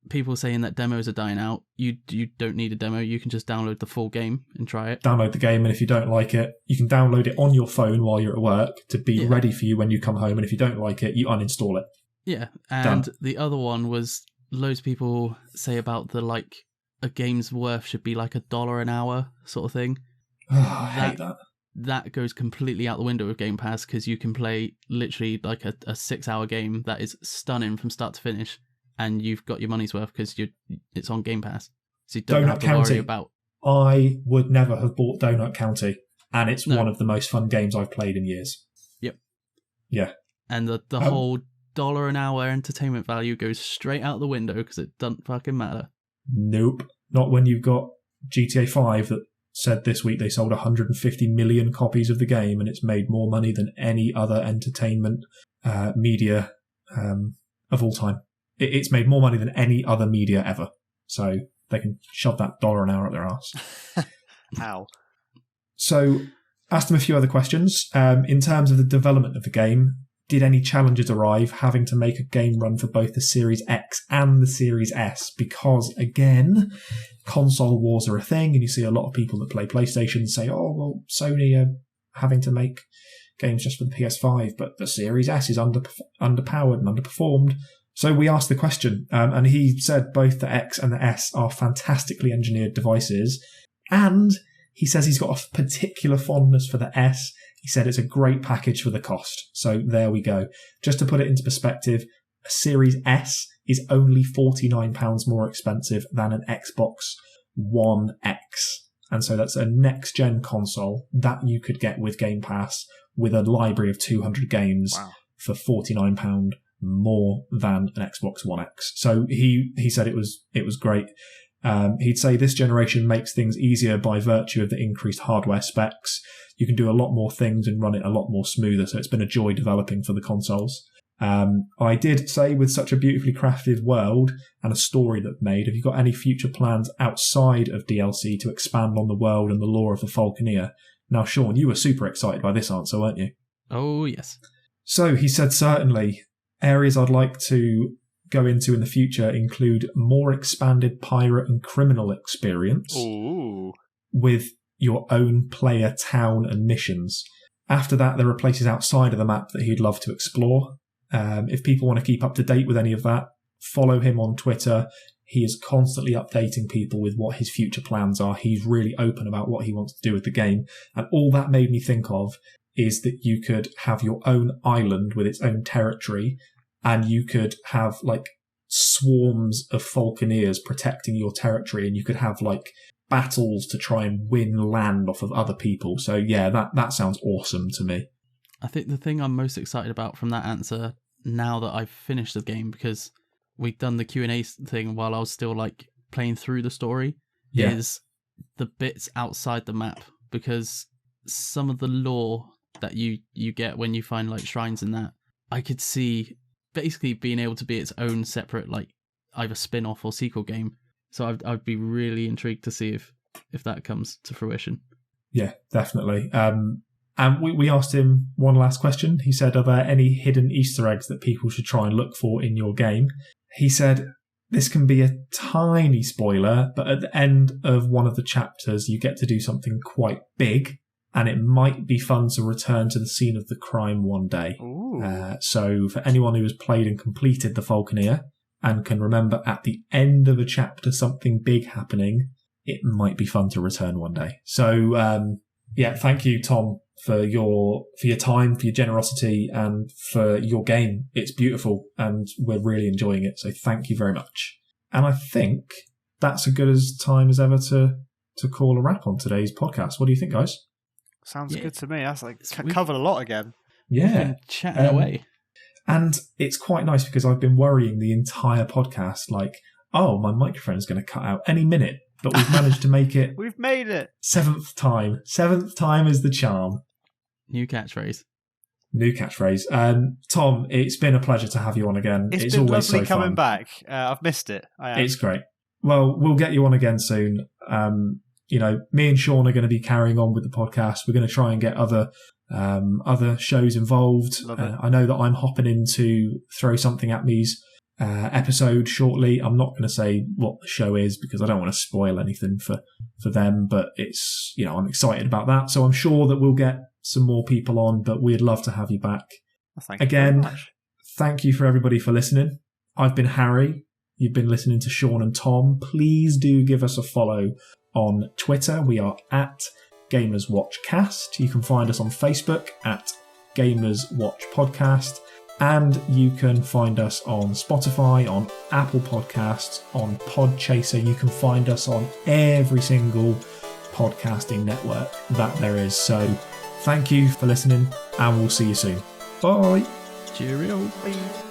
people saying that demos are dying out. You don't need a demo. You can just download the full game and try it. Download the game, and if you don't like it, you can download it on your phone while you're at work to be ready for you when you come home. And if you don't like it, you uninstall it. Yeah, and the other one was loads of people say about the a game's worth should be $1 an hour sort of thing. Oh, I hate that. That goes completely out the window with Game Pass because you can play literally a 6-hour game that is stunning from start to finish, and you've got your money's worth because it's on Game Pass. So you don't have to worry about... I would never have bought Donut County, and it's one of the most fun games I've played in years. Yep. Yeah. And the whole $1 an hour entertainment value goes straight out the window because it doesn't fucking matter. Nope. Not when you've got GTA 5 that said this week they sold 150 million copies of the game and it's made more money than any other entertainment media of all time. It's made more money than any other media ever. So they can shove that $1 an hour up their arse. Ow. So asked them a few other questions. In terms of the development of the game, did any challenges arrive having to make a game run for both the Series X and the Series S? Because, again, console wars are a thing, and you see a lot of people that play PlayStation say, oh, well, Sony are having to make games just for the PS5, but the Series S is underpowered and underperformed. So we asked the question, and he said both the X and the S are fantastically engineered devices, and he says he's got a particular fondness for the S, He said it's a great package for the cost. So there we go. Just to put it into perspective, a Series S is only £49 more expensive than an Xbox One X. And so that's a next-gen console that you could get with Game Pass with a library of 200 games for £49 more than an Xbox One X. So he said it was great. He'd say this generation makes things easier by virtue of the increased hardware specs. You can do a lot more things and run it a lot more smoother. So it's been a joy developing for the consoles. I did say with such a beautifully crafted world and a story that made, have you got any future plans outside of DLC to expand on the world and the lore of the Falconeer? Now, Shaun, you were super excited by this answer, weren't you? Oh, yes. So he said, certainly, areas I'd like to go into in the future include more expanded pirate and criminal experience with your own player town and missions. After that, there are places outside of the map that he'd love to explore. If people want to keep up to date with any of that, follow him on Twitter. He is constantly updating people with what his future plans are. He's really open about what he wants to do with the game. And all that made me think of is that you could have your own island with its own territory, and you could have like swarms of Falconeers protecting your territory, and you could have like battles to try and win land off of other people. So yeah, that sounds awesome to me. I think the thing I'm most excited about from that answer, now that I've finished the game, because we've done the Q&A thing while I was still like playing through the story, is the bits outside the map, because some of the lore that you get when you find like shrines in that, I could see basically being able to be its own separate like either spin-off or sequel game. So I'd be really intrigued to see if that comes to fruition. Yeah, definitely. And we asked him one last question. He said, are there any hidden Easter eggs that people should try and look for in your game? He said, this can be a tiny spoiler, but at the end of one of the chapters, you get to do something quite big, and it might be fun to return to the scene of the crime one day. So for anyone who has played and completed the Falconeer and can remember at the end of a chapter something big happening, it might be fun to return one day. So thank you, Tom, for your time, for your generosity, and for your game. It's beautiful, and we're really enjoying it. So thank you very much. And I think that's as good as time as ever to call a wrap on today's podcast. What do you think, guys? Sounds good to me. That's like covered a lot again. Yeah, we've been chatting away. And it's quite nice because I've been worrying the entire podcast, like, oh, my microphone's going to cut out any minute. But we've managed to make it. We've made it. Seventh time is the charm. New catchphrase. Tom, it's been a pleasure to have you on again. It's been always lovely coming back. I've missed it. It's great. Well, we'll get you on again soon. Me and Shaun are going to be carrying on with the podcast. We're going to try and get other shows involved. I know that I'm hopping in to Throw Something at Me's episode shortly. I'm not going to say what the show is because I don't want to spoil anything for them, but it's, I'm excited about that. So I'm sure that we'll get some more people on, but we'd love to have you back. Thank you for everybody for listening. I've been Harry. You've been listening to Shaun and Tom. Please do give us a follow on Twitter. We are at GamersWatchCast. You can find us on Facebook at Gamers Watch Podcast. And you can find us on Spotify, on Apple Podcasts, on Podchaser. You can find us on every single podcasting network that there is. So thank you for listening, and we'll see you soon. Bye. Cheerio. Bye.